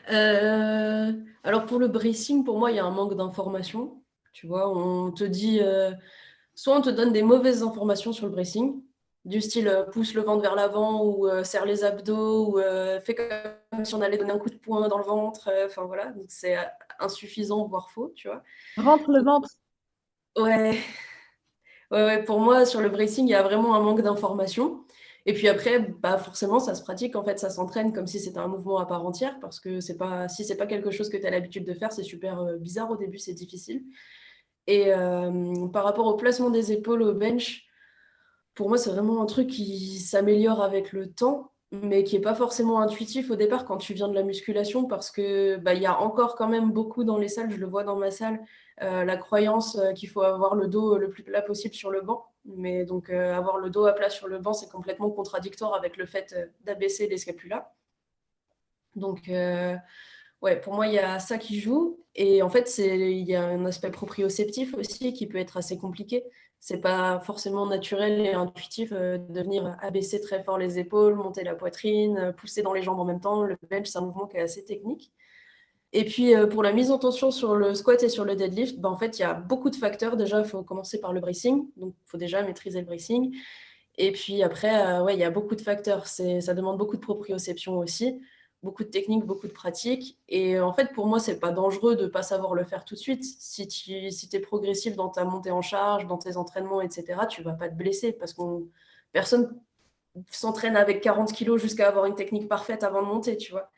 Alors pour le bracing, pour moi, il y a un manque d'information. Tu vois, on te dit, soit on te donne des mauvaises informations sur le bracing, du style pousse le ventre vers l'avant ou serre les abdos ou fais comme si on allait donner un coup de poing dans le ventre. Enfin voilà, donc c'est insuffisant, voire faux, tu vois. Rentre le ventre. Ouais, ouais, pour moi, sur le bracing, il y a vraiment un manque d'information. Et puis après, bah forcément, ça se pratique, en fait, ça s'entraîne comme si c'était un mouvement à part entière, parce que c'est pas, si c'est pas quelque chose que tu as l'habitude de faire, c'est super bizarre au début, c'est difficile. Et par rapport au placement des épaules au bench, pour moi, c'est vraiment un truc qui s'améliore avec le temps, mais qui n'est pas forcément intuitif au départ quand tu viens de la musculation, parce que bah, il y a encore quand même beaucoup dans les salles, je le vois dans ma salle, la croyance qu'il faut avoir le dos le plus plat possible sur le banc. Mais donc avoir le dos à plat sur le banc, c'est complètement contradictoire avec le fait d'abaisser les scapulas. Donc ouais, pour moi, il y a ça qui joue. Et en fait, il y a un aspect proprioceptif aussi qui peut être assez compliqué. C'est pas forcément naturel et intuitif de venir abaisser très fort les épaules, monter la poitrine, pousser dans les jambes en même temps. Le bench, c'est un mouvement qui est assez technique. Et puis, pour la mise en tension sur le squat et sur le deadlift, ben, en fait, il y a beaucoup de facteurs. Déjà, il faut commencer par le bracing. Donc, il faut déjà maîtriser le bracing. Et puis après, ouais, il y a beaucoup de facteurs. Ça demande beaucoup de proprioception aussi, beaucoup de techniques, beaucoup de pratiques. Et en fait, pour moi, c'est pas dangereux de ne pas savoir le faire tout de suite. Si tu es progressif dans ta montée en charge, dans tes entraînements, etc., tu vas pas te blesser parce que personne s'entraîne avec 40 kilos jusqu'à avoir une technique parfaite avant de monter, tu vois.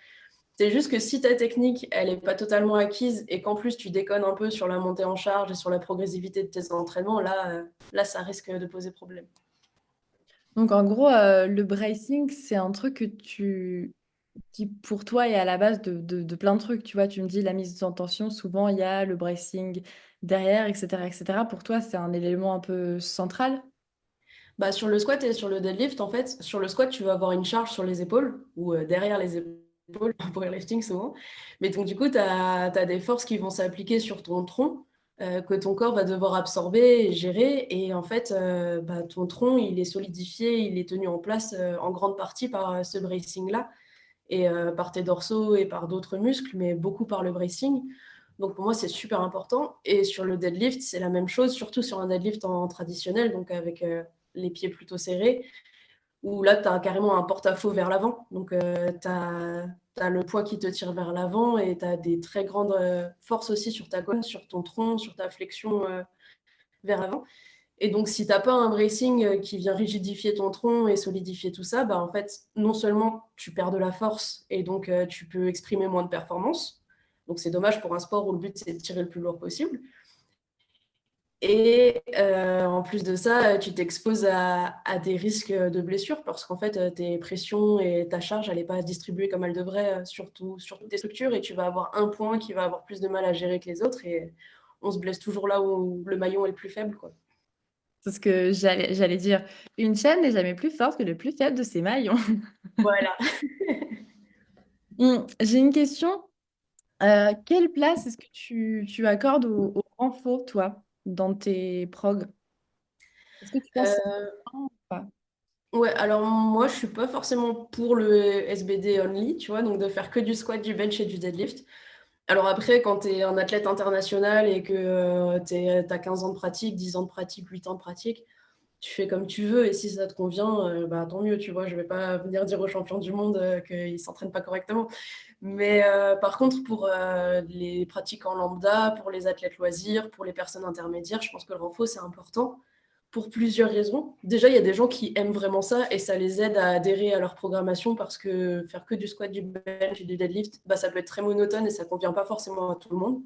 C'est juste que si ta technique, elle n'est pas totalement acquise et qu'en plus tu déconnes un peu sur la montée en charge et sur la progressivité de tes entraînements, là ça risque de poser problème. Donc en gros, le bracing, c'est un truc qui pour toi est à la base de plein de trucs. Tu vois, tu me dis la mise en tension, souvent il y a le bracing derrière, etc., etc. Pour toi, c'est un élément un peu central. Bah, sur le squat et sur le deadlift, en fait, sur le squat, tu vas avoir une charge sur les épaules ou derrière les épaules pour le lifting souvent. Mais donc, du coup, tu as des forces qui vont s'appliquer sur ton tronc que ton corps va devoir absorber et gérer. Et en fait, bah, ton tronc, il est solidifié, il est tenu en place en grande partie par ce bracing-là et par tes dorsaux et par d'autres muscles, mais beaucoup par le bracing. Donc pour moi, c'est super important. Et sur le deadlift, c'est la même chose, surtout sur un deadlift en traditionnel, donc avec les pieds plutôt serrés, où là, tu as carrément un porte-à-faux vers l'avant. Donc tu as le poids qui te tire vers l'avant et tu as des très grandes forces aussi sur ta colonne, sur ton tronc, sur ta flexion vers l'avant. Et donc, si tu n'as pas un bracing qui vient rigidifier ton tronc et solidifier tout ça, bah, en fait, non seulement tu perds de la force et donc tu peux exprimer moins de performance. Donc, c'est dommage pour un sport où le but, c'est de tirer le plus lourd possible. Et en plus de ça, tu t'exposes à des risques de blessures parce qu'en fait, tes pressions et ta charge, elle n'est pas distribuée comme elle devrait sur toutes tes structures et tu vas avoir un point qui va avoir plus de mal à gérer que les autres et on se blesse toujours là où le maillon est le plus faible, quoi. C'est ce que j'allais dire. Une chaîne n'est jamais plus forte que le plus faible de ses maillons. Voilà. J'ai une question. Quelle place est-ce que tu accordes au renfort, toi, dans tes progs? Est-ce que tu penses que c'est Euh, important ou pas? Ouais, alors moi, je suis pas forcément pour le SBD only, tu vois, donc de faire que du squat, du bench et du deadlift. Alors après, quand tu es un athlète international et que tu as 15 ans de pratique, 10 ans de pratique, 8 ans de pratique, tu fais comme tu veux et si ça te convient, bah, tant mieux, tu vois. Je vais pas venir dire aux champions du monde qu'ils s'entraînent pas correctement. Mais par contre, pour les pratiquants lambda, pour les athlètes loisirs, pour les personnes intermédiaires, je pense que le renfort, c'est important pour plusieurs raisons. Déjà, il y a des gens qui aiment vraiment ça et ça les aide à adhérer à leur programmation parce que faire que du squat, du bench et du deadlift, bah, ça peut être très monotone et ça ne convient pas forcément à tout le monde.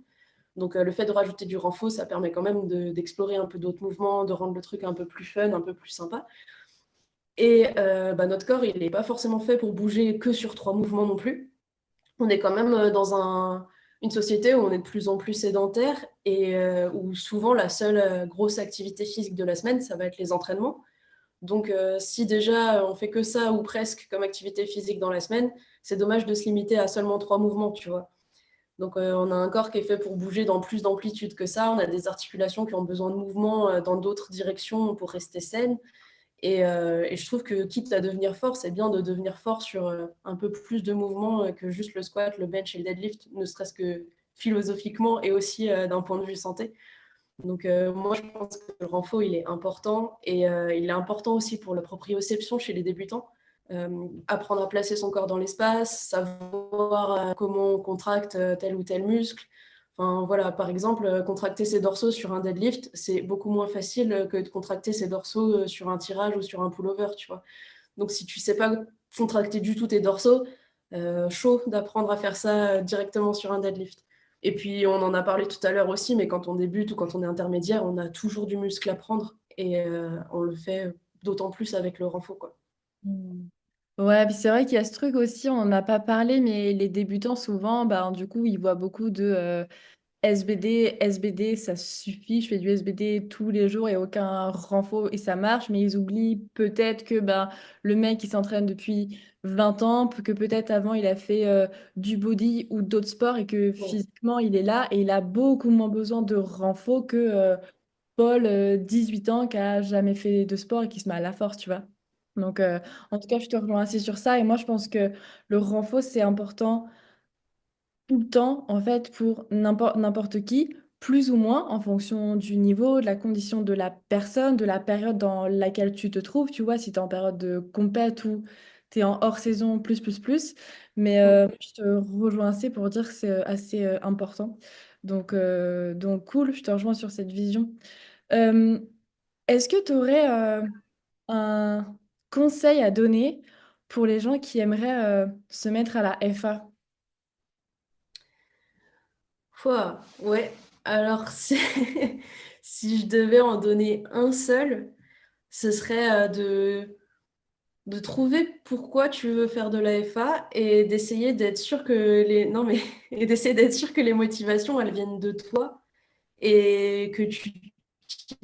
Donc, le fait de rajouter du renfort, ça permet quand même d'explorer un peu d'autres mouvements, de rendre le truc un peu plus fun, un peu plus sympa. Et bah, notre corps, il n'est pas forcément fait pour bouger que sur 3 mouvements non plus. On est quand même dans une société où on est de plus en plus sédentaire et où souvent la seule grosse activité physique de la semaine, ça va être les entraînements. Donc, si déjà on fait que ça ou presque comme activité physique dans la semaine, c'est dommage de se limiter à seulement 3 mouvements, tu vois. Donc, on a un corps qui est fait pour bouger dans plus d'amplitude que ça. On a des articulations qui ont besoin de mouvements dans d'autres directions pour rester saines. Et je trouve que quitte à devenir fort, c'est bien de devenir fort sur un peu plus de mouvements que juste le squat, le bench et le deadlift, ne serait-ce que philosophiquement et aussi d'un point de vue santé. Donc moi, je pense que le renfort, il est important et il est important aussi pour la proprioception chez les débutants. Apprendre à placer son corps dans l'espace, savoir comment on contracte tel ou tel muscle. Enfin, voilà, par exemple, contracter ses dorsaux sur un deadlift, c'est beaucoup moins facile que de contracter ses dorsaux sur un tirage ou sur un pullover, tu vois. Donc, si tu sais pas contracter du tout tes dorsaux, chaud d'apprendre à faire ça directement sur un deadlift. Et puis, on en a parlé tout à l'heure aussi, mais quand on débute ou quand on est intermédiaire, on a toujours du muscle à prendre et on le fait d'autant plus avec le renfort, quoi. Hmm. Ouais, puis c'est vrai qu'il y a ce truc aussi, on n'en a pas parlé, mais les débutants, souvent, bah, du coup, ils voient beaucoup de SBD, SBD, ça suffit, je fais du SBD tous les jours et aucun renfort et ça marche, mais ils oublient peut-être que bah, le mec il s'entraîne depuis 20 ans, que peut-être avant il a fait du body ou d'autres sports et que Ouais. physiquement il est là et il a beaucoup moins besoin de renfort que Paul, 18 ans, qui a jamais fait de sport et qui se met à la force, tu vois. Donc en tout cas, je te rejoins assez sur ça et moi je pense que le renfort c'est important tout le temps, en fait, pour n'importe qui, plus ou moins en fonction du niveau, de la condition de la personne, de la période dans laquelle tu te trouves. Tu vois, si tu es en période de compète ou tu es en hors saison, plus. Mais Mm. je te rejoins assez pour dire que c'est assez important. Donc cool, je te rejoins sur cette vision. Euh, Est-ce que tu aurais un conseil à donner pour les gens qui aimeraient se mettre à la FA? Pouah, ouais. Alors, si je devais en donner un seul, ce serait de trouver pourquoi tu veux faire de la l'AFA et d'essayer d'être sûr que les non mais et d'essayer d'être sûr que les motivations elles viennent de toi et que tu t'y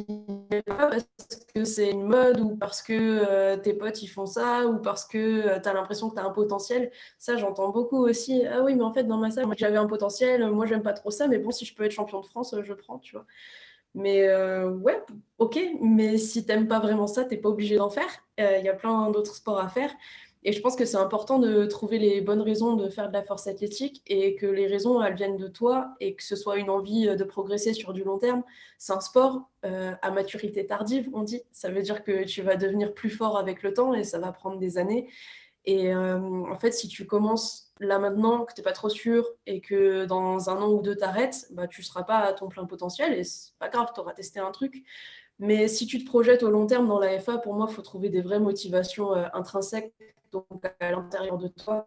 pas parce que c'est une mode ou parce que tes potes ils font ça ou parce que tu as l'impression que tu as un potentiel. Ça j'entends beaucoup aussi. Ah oui mais en fait dans ma salle moi, j'avais un potentiel, moi j'aime pas trop ça mais bon si je peux être champion de France je prends tu vois. Mais ouais, ok, mais si t'aimes pas vraiment ça, t'es pas obligé d'en faire. Il y a plein d'autres sports à faire. Et je pense que c'est important de trouver les bonnes raisons de faire de la force athlétique et que les raisons, elles viennent de toi et que ce soit une envie de progresser sur du long terme. C'est un sport à maturité tardive, on dit. Ça veut dire que tu vas devenir plus fort avec le temps et ça va prendre des années. Et en fait, si tu commences là maintenant, que tu n'es pas trop sûr et que dans un an ou deux t'arrêtes, bah, tu ne seras pas à ton plein potentiel et c'est pas grave, tu auras testé un truc. Mais si tu te projettes au long terme dans la FA, pour moi, il faut trouver des vraies motivations intrinsèques, donc à l'intérieur de toi,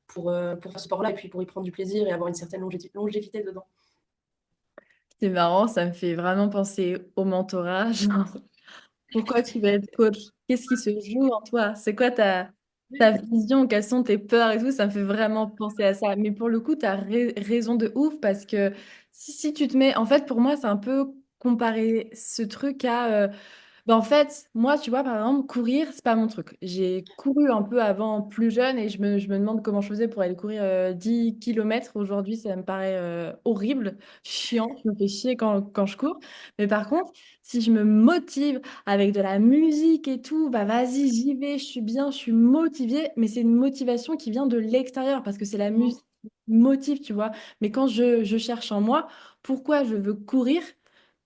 pour ce sport-là et puis pour y prendre du plaisir et avoir une certaine longévité dedans. C'est marrant, ça me fait vraiment penser au mentorat. Genre, pourquoi tu veux être coach? Qu'est-ce qui se joue en toi? C'est quoi ta vision? Quelles sont tes peurs et tout? Ça me fait vraiment penser à ça. Mais pour le coup, tu as raison de ouf parce que si tu te mets... En fait, pour moi, c'est un peu comparer ce truc à... Ben, en fait, moi, tu vois, par exemple, courir, c'est pas mon truc. J'ai couru un peu avant, plus jeune, et je me demande comment je faisais pour aller courir 10 km. Aujourd'hui, ça me paraît horrible, chiant. Je me fais chier quand je cours. Mais par contre, si je me motive avec de la musique et tout, bah vas-y, j'y vais, je suis bien, je suis motivée. Mais c'est une motivation qui vient de l'extérieur parce que c'est la musique qui me motive, tu vois. Mais quand je cherche en moi, pourquoi je veux courir?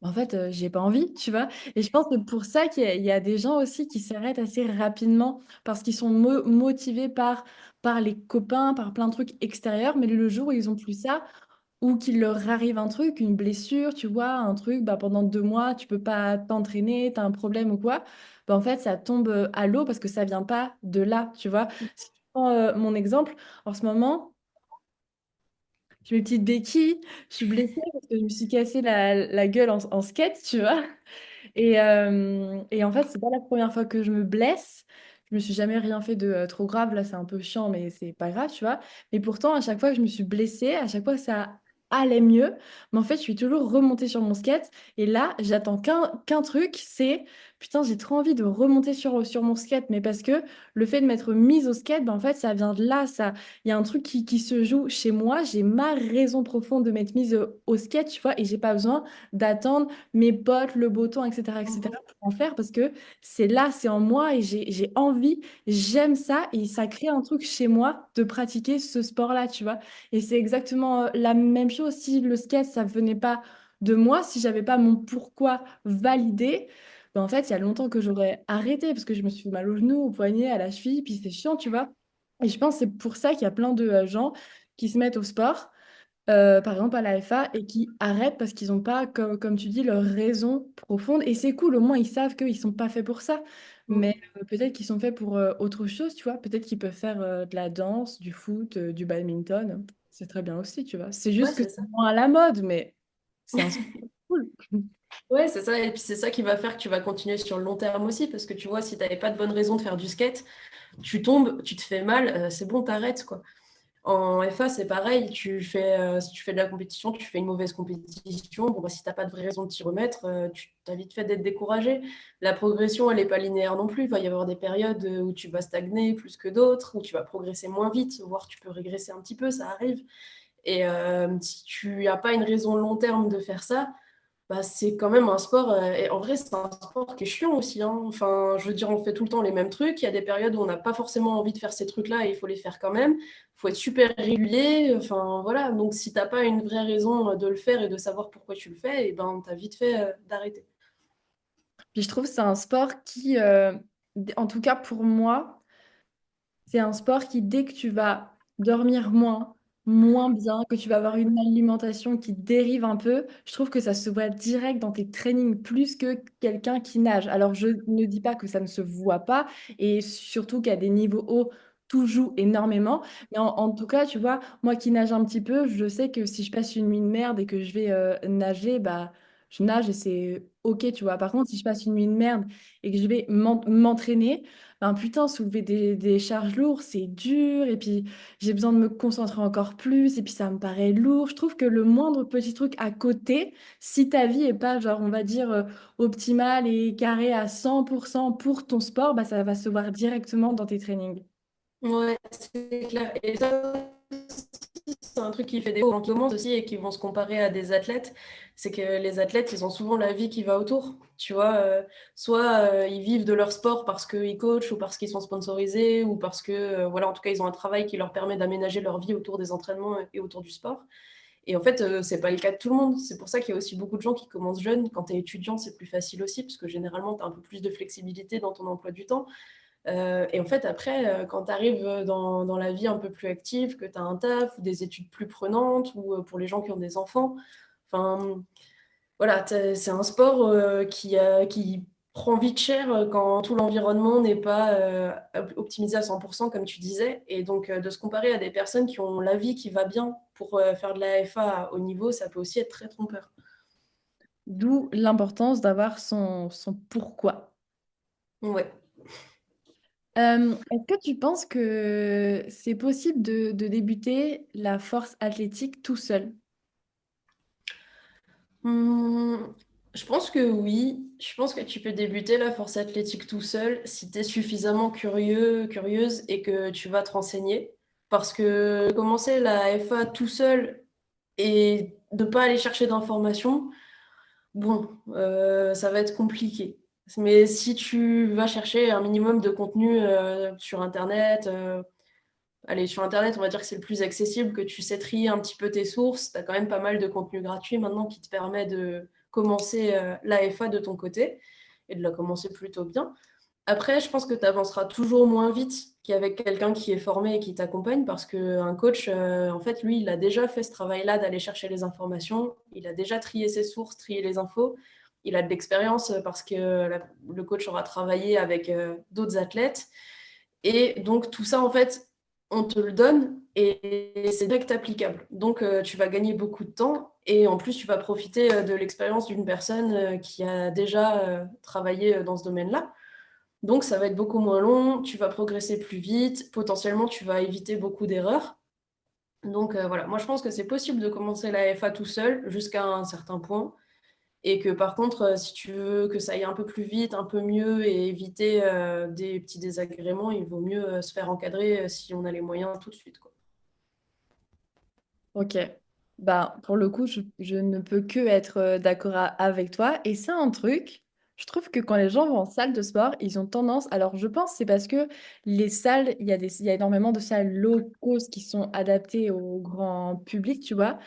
En fait, j'ai pas envie, tu vois. Et je pense que pour ça qu'il y a des gens aussi qui s'arrêtent assez rapidement parce qu'ils sont motivés par les copains, par plein de trucs extérieurs. Mais le jour où ils ont plus ça, ou qu'il leur arrive un truc, une blessure, tu vois, un truc, bah, pendant 2 mois, tu peux pas t'entraîner, tu as un problème ou quoi, bah, en fait, ça tombe à l'eau parce que ça vient pas de là, tu vois. Si tu prends mon exemple, en ce moment, j'ai mes petites béquilles, je suis blessée parce que je me suis cassé la gueule en skate, tu vois. Et en fait, c'est pas la première fois que je me blesse. Je me suis jamais rien fait de trop grave. Là, c'est un peu chiant, mais c'est pas grave, tu vois. Mais pourtant, à chaque fois que je me suis blessée, à chaque fois ça allait mieux. Mais en fait, je suis toujours remontée sur mon skate. Et là, j'attends qu'un truc, c'est putain, j'ai trop envie de remonter sur mon skate. Mais parce que le fait de m'être mise au skate, ben, en fait, ça vient de là. Il y a un truc qui se joue chez moi. J'ai ma raison profonde de m'être mise au skate, tu vois. Et j'ai pas besoin d'attendre mes potes, le beau temps, etc., pour en faire parce que c'est là, c'est en moi et j'ai envie, j'aime ça et ça crée un truc chez moi de pratiquer ce sport-là, tu vois. Et c'est exactement la même chose si le skate, ça venait pas de moi, si j'avais pas mon pourquoi validé. Ben en fait, il y a longtemps que j'aurais arrêté parce que je me suis fait mal au genou, au poignet, à la cheville, puis c'est chiant, tu vois. Et je pense que c'est pour ça qu'il y a plein de gens qui se mettent au sport par exemple à la FA, et qui arrêtent parce qu'ils n'ont pas, comme tu dis, leur raison profonde. Et c'est cool, au moins ils savent qu'ils ne sont pas faits pour ça. Mais peut-être qu'ils sont faits pour autre chose, tu vois. Peut-être qu'ils peuvent faire de la danse, du foot, du badminton. C'est très bien aussi, tu vois. C'est Ouais, juste que c'est c'est ça. moins à la mode, mais c'est un sport cool. Ouais, c'est ça. Et puis c'est ça qui va faire que tu vas continuer sur le long terme aussi. Parce que tu vois, si tu n'avais pas de bonne raison de faire du skate, tu tombes, tu te fais mal, c'est bon, t'arrêtes, quoi. En FA, c'est pareil. Si tu fais de la compétition, tu fais une mauvaise compétition. Bon, bah, si tu n'as pas de vraie raison de t'y remettre, tu as vite fait d'être découragé. La progression, elle n'est pas linéaire non plus. Il va y avoir des périodes où tu vas stagner plus que d'autres, où tu vas progresser moins vite, voire tu peux régresser un petit peu, ça arrive. Et si tu n'as pas une raison long terme de faire ça, Bah, c'est quand même un sport, et en vrai, c'est un sport qui est chiant aussi, hein. Enfin, je veux dire, on fait tout le temps les mêmes trucs. Il y a des périodes où on n'a pas forcément envie de faire ces trucs-là et il faut les faire quand même. Il faut être super régulier. Enfin, voilà. Donc, si t'as pas une vraie raison de le faire et de savoir pourquoi tu le fais, et ben, t'as vite fait d'arrêter. Puis je trouve que c'est un sport qui, en tout cas pour moi, c'est un sport qui, dès que tu vas dormir moins bien, que tu vas avoir une alimentation qui dérive un peu, je trouve que ça se voit direct dans tes trainings plus que quelqu'un qui nage. Alors, je ne dis pas que ça ne se voit pas et surtout qu'à des niveaux hauts, tout joue énormément. Mais en tout cas, tu vois, moi qui nage un petit peu, je sais que si je passe une nuit de merde et que je vais nager, bah, je nage et c'est OK, tu vois. Par contre, si je passe une nuit de merde et que je vais m'entraîner, ben putain, soulever des charges lourdes, c'est dur. Et puis, j'ai besoin de me concentrer encore plus. Et puis, ça me paraît lourd. Je trouve que le moindre petit truc à côté, si ta vie est pas, genre, on va dire, optimale et carrée à 100% pour ton sport, bah, ça va se voir directement dans tes trainings. Ouais, c'est clair. Et ça, c'est un truc qui fait des gens qui commencent aussi et qui vont se comparer à des athlètes. C'est que les athlètes, ils ont souvent la vie qui va autour. Tu vois, soit ils vivent de leur sport parce qu'ils coachent ou parce qu'ils sont sponsorisés ou parce que, voilà, en tout cas, ils ont un travail qui leur permet d'aménager leur vie autour des entraînements et autour du sport. Et en fait, c'est pas le cas de tout le monde. C'est pour ça qu'il y a aussi beaucoup de gens qui commencent jeunes. Quand tu es étudiant, c'est plus facile aussi, parce que généralement, tu as un peu plus de flexibilité dans ton emploi du temps. Et en fait, après, quand tu arrives dans la vie un peu plus active, que tu as un taf ou des études plus prenantes, ou pour les gens qui ont des enfants, enfin, voilà, c'est un sport qui prend vite cher quand tout l'environnement n'est pas optimisé à 100%, comme tu disais. Et donc, de se comparer à des personnes qui ont la vie qui va bien pour faire de la FA à haut niveau, ça peut aussi être très trompeur. D'où l'importance d'avoir son pourquoi. Ouais. Est-ce que tu penses que c'est possible de débuter la force athlétique tout seul? Hmm, je pense que oui. Je pense que tu peux débuter la force athlétique tout seul si tu es suffisamment curieux, curieuse et que tu vas te renseigner. Parce que commencer la FA tout seul et de pas aller chercher d'informations, bon, ça va être compliqué. Mais si tu vas chercher un minimum de contenu sur Internet, allez, sur Internet, on va dire que c'est le plus accessible, que tu sais trier un petit peu tes sources. Tu as quand même pas mal de contenu gratuit maintenant qui te permet de commencer l'AFA de ton côté et de la commencer plutôt bien. Après, je pense que tu avanceras toujours moins vite qu'avec quelqu'un qui est formé et qui t'accompagne parce qu'un coach, en fait, lui, il a déjà fait ce travail-là d'aller chercher les informations. Il a déjà trié ses sources, trié les infos. Il a de l'expérience parce que le coach aura travaillé avec d'autres athlètes. Et donc, tout ça, en fait, on te le donne et c'est direct applicable. Donc, tu vas gagner beaucoup de temps et en plus, tu vas profiter de l'expérience d'une personne qui a déjà travaillé dans ce domaine-là. Donc, ça va être beaucoup moins long, tu vas progresser plus vite, potentiellement, tu vas éviter beaucoup d'erreurs. Donc, voilà, moi, je pense que c'est possible de commencer la FA tout seul jusqu'à un certain point. Et que par contre, si tu veux que ça aille un peu plus vite, un peu mieux et éviter des petits désagréments, il vaut mieux se faire encadrer si on a les moyens tout de suite, quoi. Ok. Bah, pour le coup, je ne peux que être d'accord avec toi. Et c'est un truc, je trouve que quand les gens vont en salle de sport, ils ont tendance. Alors, je pense que c'est parce que les salles, il y a énormément de salles low cost qui sont adaptées au grand public, tu vois.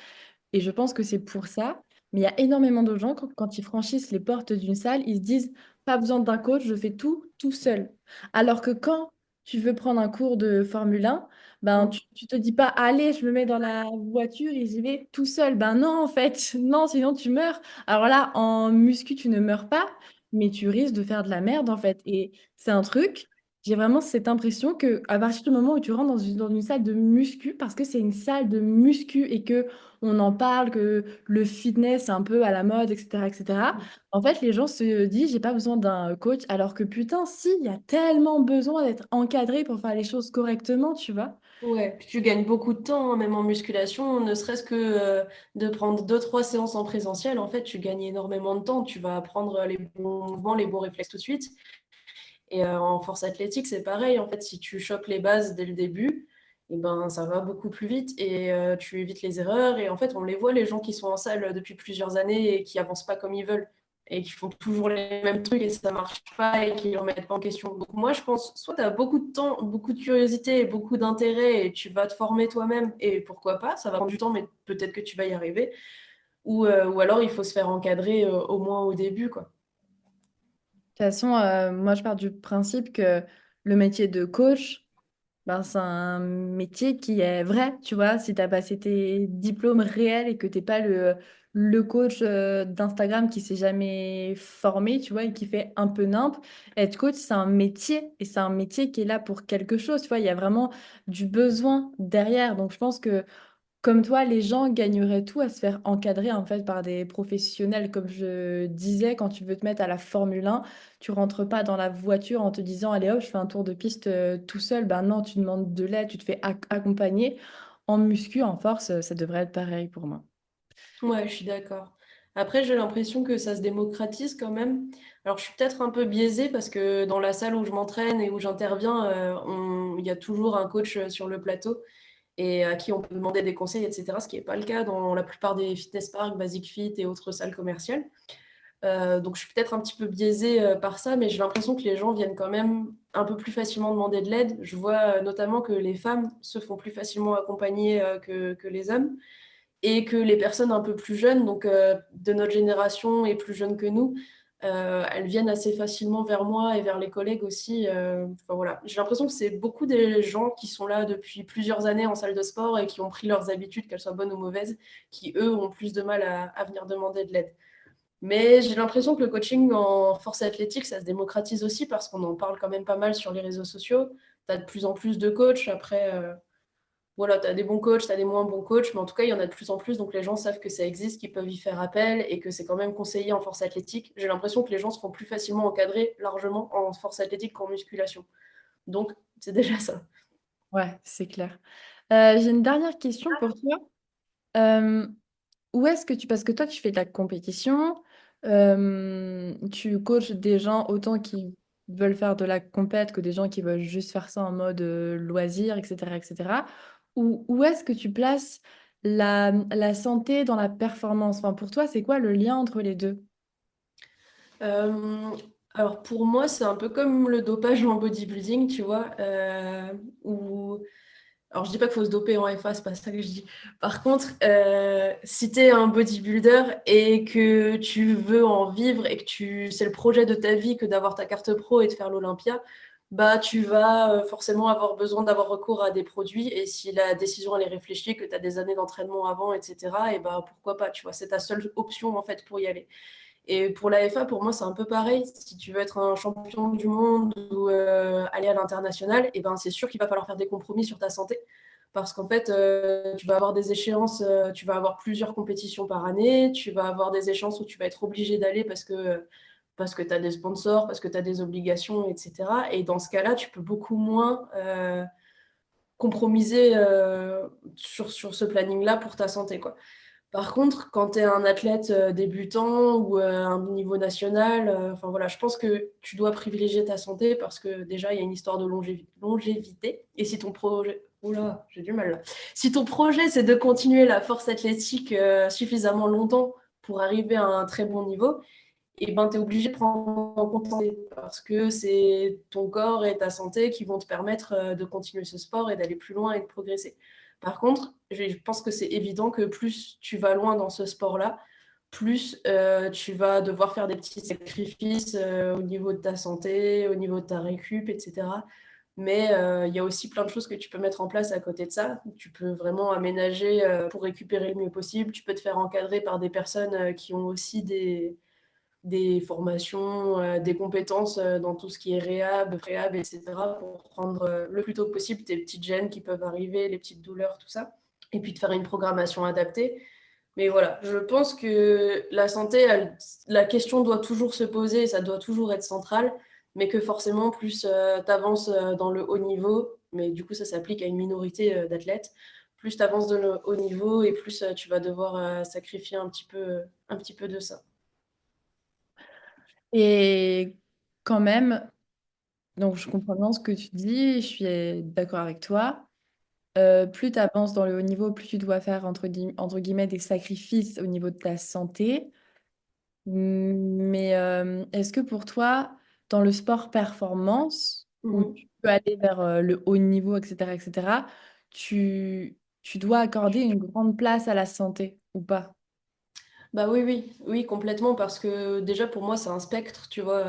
Et je pense que c'est pour ça. Mais il y a énormément de gens, quand ils franchissent les portes d'une salle, ils se disent, pas besoin d'un coach, je fais tout seul. Alors que quand tu veux prendre un cours de Formule 1, ben, Mm. tu te dis pas, allez, je me mets dans la voiture et j'y vais tout seul. Ben non, en fait, non, sinon tu meurs. Alors là, en muscu, tu ne meurs pas, mais tu risques de faire de la merde, en fait. Et c'est un truc, j'ai vraiment cette impression que à partir du moment où tu rentres dans une salle de muscu, parce que c'est une salle de muscu et que on en parle, que le fitness est un peu à la mode, etc., etc. En fait, les gens se disent, j'ai pas besoin d'un coach, alors que putain, si, il y a tellement besoin d'être encadré pour faire les choses correctement, tu vois. Ouais, puis tu gagnes beaucoup de temps, hein, même en musculation, ne serait-ce que de prendre deux, trois séances en présentiel, en fait, tu gagnes énormément de temps. Tu vas apprendre les bons mouvements, les bons réflexes tout de suite. Et en force athlétique, c'est pareil, en fait, si tu chopes les bases dès le début, et ben, ça va beaucoup plus vite et tu évites les erreurs. Et en fait, on les voit, les gens qui sont en salle depuis plusieurs années et qui avancent pas comme ils veulent et qui font toujours les mêmes trucs et ça marche pas et qui ne remettent pas en question. Donc moi, je pense, soit tu as beaucoup de temps, beaucoup de curiosité et beaucoup d'intérêt et tu vas te former toi-même et pourquoi pas, ça va prendre du temps, mais peut-être que tu vas y arriver. Ou alors, il faut se faire encadrer au moins au début, quoi. De toute façon, moi, je pars du principe que le métier de coach, ben, c'est un métier qui est vrai, tu vois. Si tu as passé tes diplômes réels et que tu n'es pas le coach d'Instagram qui s'est jamais formé, tu vois, et qui fait un peu nimp, être coach, c'est un métier et c'est un métier qui est là pour quelque chose, tu vois. Il y a vraiment du besoin derrière. Donc, je pense que comme toi, les gens gagneraient tout à se faire encadrer en fait par des professionnels. Comme je disais, quand tu veux te mettre à la Formule 1, tu rentres pas dans la voiture en te disant, allez hop, je fais un tour de piste tout seul. Ben non, tu demandes de l'aide, tu te fais accompagner. En muscu, en force, ça devrait être pareil pour moi. Ouais, je suis d'accord. Après, j'ai l'impression que ça se démocratise quand même. Alors, je suis peut-être un peu biaisée parce que dans la salle où je m'entraîne et où j'interviens, il y a toujours un coach sur le plateau et à qui on peut demander des conseils, etc. Ce qui n'est pas le cas dans la plupart des fitness parks, Basic Fit et autres salles commerciales. Donc, je suis peut-être un petit peu biaisée par ça, mais j'ai l'impression que les gens viennent quand même un peu plus facilement demander de l'aide. Je vois notamment que les femmes se font plus facilement accompagner que les hommes et que les personnes un peu plus jeunes, donc de notre génération et plus jeunes que nous, elles viennent assez facilement vers moi et vers les collègues aussi. Enfin, voilà. J'ai l'impression que c'est beaucoup des gens qui sont là depuis plusieurs années en salle de sport et qui ont pris leurs habitudes, qu'elles soient bonnes ou mauvaises, qui eux ont plus de mal à venir demander de l'aide. Mais j'ai l'impression que le coaching en force athlétique, ça se démocratise aussi parce qu'on en parle quand même pas mal sur les réseaux sociaux. Tu as de plus en plus de coachs. Après, voilà, tu as des bons coachs, tu as des moins bons coachs, mais en tout cas, il y en a de plus en plus, donc les gens savent que ça existe, qu'ils peuvent y faire appel et que c'est quand même conseillé en force athlétique. J'ai l'impression que les gens se font plus facilement encadrer largement en force athlétique qu'en musculation. Donc, c'est déjà ça. Ouais, c'est clair. J'ai une dernière question pour toi. Euh, Où est-ce que tu... Parce que toi, tu fais de la compétition, tu coaches des gens autant qui veulent faire de la compète que des gens qui veulent juste faire ça en mode loisir, etc., etc. Où est-ce que tu places la santé dans la performance? Enfin, pour toi, c'est quoi le lien entre les deux? Euh, alors pour moi, c'est un peu comme le dopage en bodybuilding, tu vois, où alors, je dis pas qu'il faut se doper en FA, c'est pas ça que je dis. Par contre, si tu es un bodybuilder et que tu veux en vivre et que c'est le projet de ta vie que d'avoir ta carte pro et de faire l'Olympia, bah tu vas forcément avoir besoin d'avoir recours à des produits. Et si la décision elle est réfléchie, que tu as des années d'entraînement avant, etc., et bah pourquoi pas, tu vois, c'est ta seule option en fait pour y aller. Et pour la FA, pour moi, c'est un peu pareil. Si tu veux être un champion du monde ou aller à l'international, et ben, c'est sûr qu'il va falloir faire des compromis sur ta santé. Parce qu'en fait, tu vas avoir des échéances, tu vas avoir plusieurs compétitions par année, tu vas avoir des échéances où tu vas être obligé d'aller parce que tu as des sponsors, parce que tu as des obligations, etc. Et dans ce cas-là, tu peux beaucoup moins compromiser sur ce planning-là pour ta santé, quoi. Par contre, quand tu es un athlète débutant ou à un niveau national, enfin voilà, je pense que tu dois privilégier ta santé parce que déjà, il y a une histoire de longévité. Et si ton projet... Oula, j'ai du mal là. Si ton projet, c'est de continuer la force athlétique suffisamment longtemps pour arriver à un très bon niveau, et ben, tu es obligé de prendre en compte ta santé parce que c'est ton corps et ta santé qui vont te permettre de continuer ce sport et d'aller plus loin et de progresser. Par contre, je pense que c'est évident que plus tu vas loin dans ce sport-là, plus tu vas devoir faire des petits sacrifices au niveau de ta santé, au niveau de ta récup, etc. Mais il y a aussi plein de choses que tu peux mettre en place à côté de ça. Tu peux vraiment aménager pour récupérer le mieux possible. Tu peux te faire encadrer par des personnes qui ont aussi des formations, des compétences dans tout ce qui est réhab, préhab, etc. pour prendre le plus tôt possible tes petites gênes qui peuvent arriver, les petites douleurs, tout ça. Et puis de faire une programmation adaptée. Mais voilà, je pense que la santé, la question doit toujours se poser, ça doit toujours être central, mais que forcément, plus tu avances dans le haut niveau, mais du coup, ça s'applique à une minorité d'athlètes, plus tu avances dans le haut niveau et plus tu vas devoir sacrifier un petit peu de ça. Et quand même, donc je comprends bien ce que tu dis, je suis d'accord avec toi. plus tu avances dans le haut niveau, plus tu dois faire entre guillemets des sacrifices au niveau de ta santé. Mais est-ce que pour toi, dans le sport performance, où Mhm. tu peux aller vers le haut niveau, etc., tu dois accorder une grande place à la santé ou pas? Bah oui, oui, oui, complètement, parce que déjà pour moi c'est un spectre, tu vois,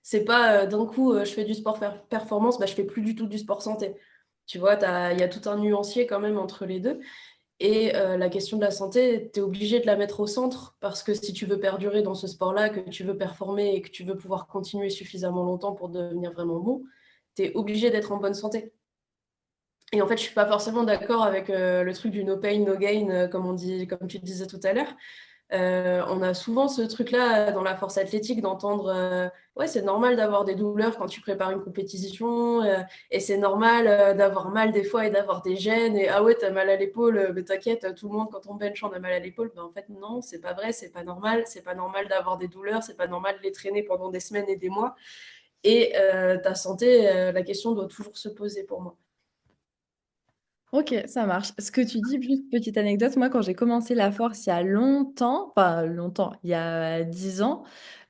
c'est pas d'un coup je fais du sport performance, bah je fais plus du tout du sport santé. Tu vois, il y a tout un nuancier quand même entre les deux. Et la question de la santé, tu es obligé de la mettre au centre, parce que si tu veux perdurer dans ce sport-là, que tu veux performer et que tu veux pouvoir continuer suffisamment longtemps pour devenir vraiment bon, tu es obligé d'être en bonne santé. Et en fait, je suis pas forcément d'accord avec le truc du no pain, no gain, comme on dit, comme tu disais tout à l'heure. On a souvent ce truc-là dans la force athlétique d'entendre ouais, c'est normal d'avoir des douleurs quand tu prépares une compétition et c'est normal d'avoir mal des fois et d'avoir des gênes et ah ouais, t'as mal à l'épaule, mais t'inquiète, tout le monde quand on bench on a mal à l'épaule. Ben, en fait, non, c'est pas vrai, c'est pas normal d'avoir des douleurs, c'est pas normal de les traîner pendant des semaines et des mois. Et ta santé, la question doit toujours se poser pour moi. Ok, ça marche. Ce que tu dis, juste petite anecdote, moi quand j'ai commencé la force il y a longtemps, pas longtemps, il y a 10 ans,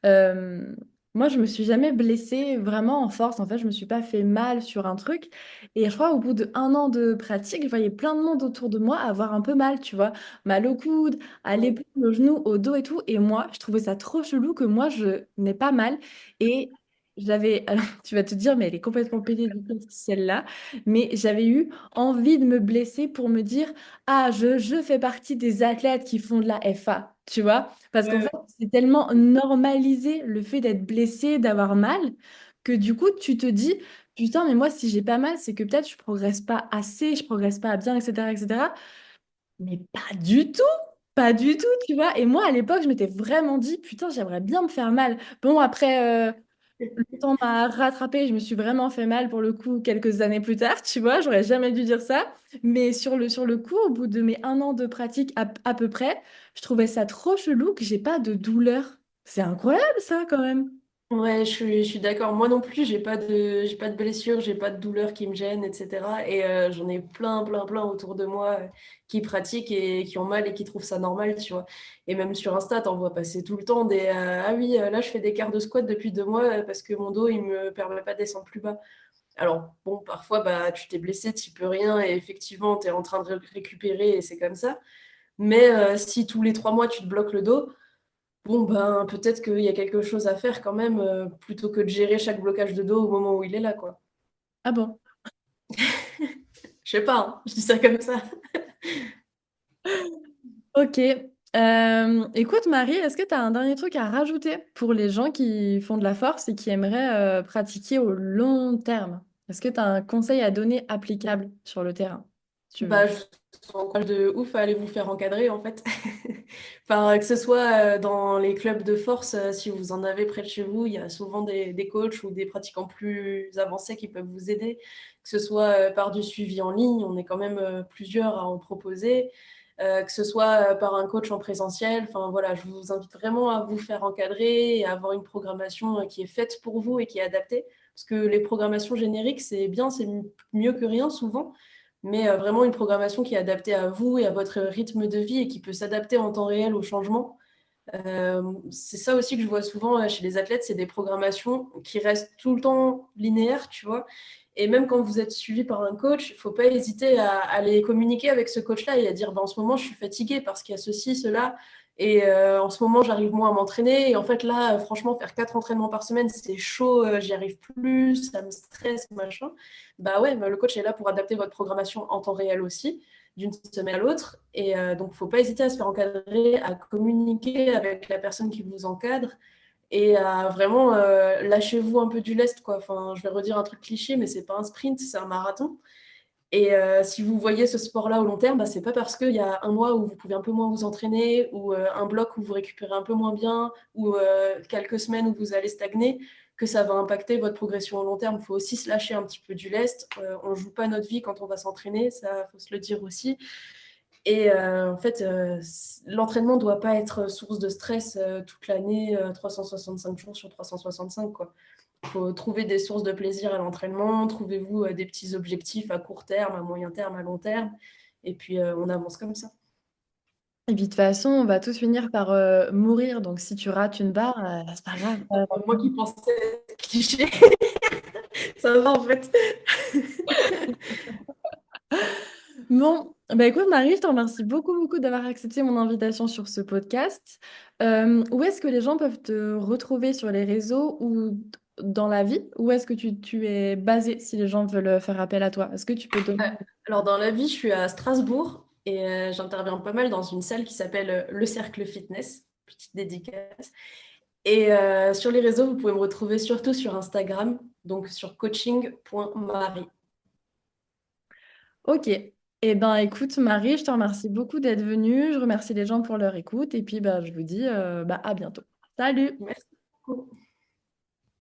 euh, moi je me suis jamais blessée vraiment en force. En fait, je me suis pas fait mal sur un truc. Et je crois au bout d'un an de pratique, je voyais plein de monde autour de moi avoir un peu mal, tu vois, mal au coude, à Ouais. l'épaule, au genou, au dos et tout. Et moi, je trouvais ça trop chelou que moi je n'ai pas mal. Et j'avais, alors tu vas te dire, mais elle est complètement pétée du plomb, celle-là. Mais j'avais eu envie de me blesser pour me dire, ah, je fais partie des athlètes qui font de la FA, tu vois? Parce qu'en Ouais, fait, c'est tellement normalisé le fait d'être blessé, d'avoir mal, que du coup, tu te dis, putain, mais moi, si j'ai pas mal, c'est que peut-être je progresse pas assez, je progresse pas bien, etc., etc. Mais pas du tout! Pas du tout, tu vois. Et moi, à l'époque, je m'étais vraiment dit, putain, j'aimerais bien me faire mal. Bon, après, le ouais. temps m'a rattrapé, je me suis vraiment fait mal pour le coup quelques années plus tard, tu vois, j'aurais jamais dû dire ça. Mais sur le coup, au bout de mes 1 an de pratique à peu près, je trouvais ça trop chelou que j'ai pas de douleur. C'est incroyable ça quand même. Ouais, je suis d'accord. Moi non plus, j'ai pas de blessures, j'ai pas de douleurs qui me gênent, etc. Et j'en ai plein autour de moi qui pratiquent et qui ont mal et qui trouvent ça normal, tu vois. Et même sur Insta, t'en vois passer tout le temps des ah oui, là je fais des quarts de squat depuis 2 mois parce que mon dos il me permet pas de descendre plus bas. Alors bon, parfois bah tu t'es blessé, tu peux rien et effectivement t'es en train de récupérer et c'est comme ça. Mais si tous les 3 mois tu te bloques le dos, bon, ben, peut-être qu'il y a quelque chose à faire quand même, plutôt que de gérer chaque blocage de dos au moment où il est là, quoi. Ah bon? Je sais pas, hein, je dis ça comme ça. Ok. Écoute Marie, est-ce que tu as un dernier truc à rajouter pour les gens qui font de la force et qui aimeraient pratiquer au long terme? Est-ce que tu as un conseil à donner applicable sur le terrain, si tu Bah, veux? je vous encourage de ouf à aller vous faire encadrer, en fait. Enfin, que ce soit dans les clubs de force, si vous en avez près de chez vous, il y a souvent des coachs ou des pratiquants plus avancés qui peuvent vous aider. Que ce soit par du suivi en ligne, on est quand même plusieurs à en proposer. Que ce soit par un coach en présentiel. Enfin, voilà, je vous invite vraiment à vous faire encadrer et à avoir une programmation qui est faite pour vous et qui est adaptée. Parce que les programmations génériques, c'est bien, c'est mieux que rien souvent, mais vraiment une programmation qui est adaptée à vous et à votre rythme de vie et qui peut s'adapter en temps réel aux changements. C'est ça aussi que je vois souvent chez les athlètes, c'est des programmations qui restent tout le temps linéaires, tu vois. Et même quand vous êtes suivi par un coach, il ne faut pas hésiter à aller communiquer avec ce coach-là et à dire, ben, en ce moment, je suis fatiguée parce qu'il y a ceci, cela, et en ce moment, j'arrive moins à m'entraîner. Et en fait, là, franchement, faire 4 entraînements par semaine, c'est chaud, j'y arrive plus, ça me stresse, machin. Bah ouais, bah, le coach est là pour adapter votre programmation en temps réel aussi, d'une semaine à l'autre. Et donc, il ne faut pas hésiter à se faire encadrer, à communiquer avec la personne qui vous encadre et à vraiment lâchez-vous un peu du lest, quoi. Enfin, je vais redire un truc cliché, mais c'est pas un sprint, c'est un marathon. Et si vous voyez ce sport-là au long terme, bah, c'est pas parce qu'il y a un mois où vous pouvez un peu moins vous entraîner, ou un bloc où vous récupérez un peu moins bien, ou quelques semaines où vous allez stagner, que ça va impacter votre progression au long terme. Il faut aussi se lâcher un petit peu du lest. On ne joue pas notre vie quand on va s'entraîner, ça faut se le dire aussi. Et en fait, l'entraînement ne doit pas être source de stress toute l'année, 365 jours sur 365, quoi. faut trouver des sources de plaisir à l'entraînement, trouvez-vous des petits objectifs à court terme, à moyen terme, à long terme, et puis on avance comme ça. Et puis de toute façon, on va tous finir par mourir. Donc si tu rates une barre, c'est pas grave. Moi qui pensais être cliché, ça va en fait. Bon, bah écoute Marie, je te remercie beaucoup, beaucoup d'avoir accepté mon invitation sur ce podcast. Où est-ce que les gens peuvent te retrouver sur les réseaux ou dans la vie? Où est-ce que tu es basé si les gens veulent faire appel à toi? Est-ce que tu peux donner... Alors dans la vie, je suis à Strasbourg et j'interviens pas mal dans une salle qui s'appelle le Cercle Fitness, petite dédicace. Et sur les réseaux, vous pouvez me retrouver surtout sur Instagram, donc sur coaching.marie. Ok. Eh ben écoute Marie, je te remercie beaucoup d'être venue. Je remercie les gens pour leur écoute et puis bah, je vous dis à bientôt. Salut! Merci beaucoup.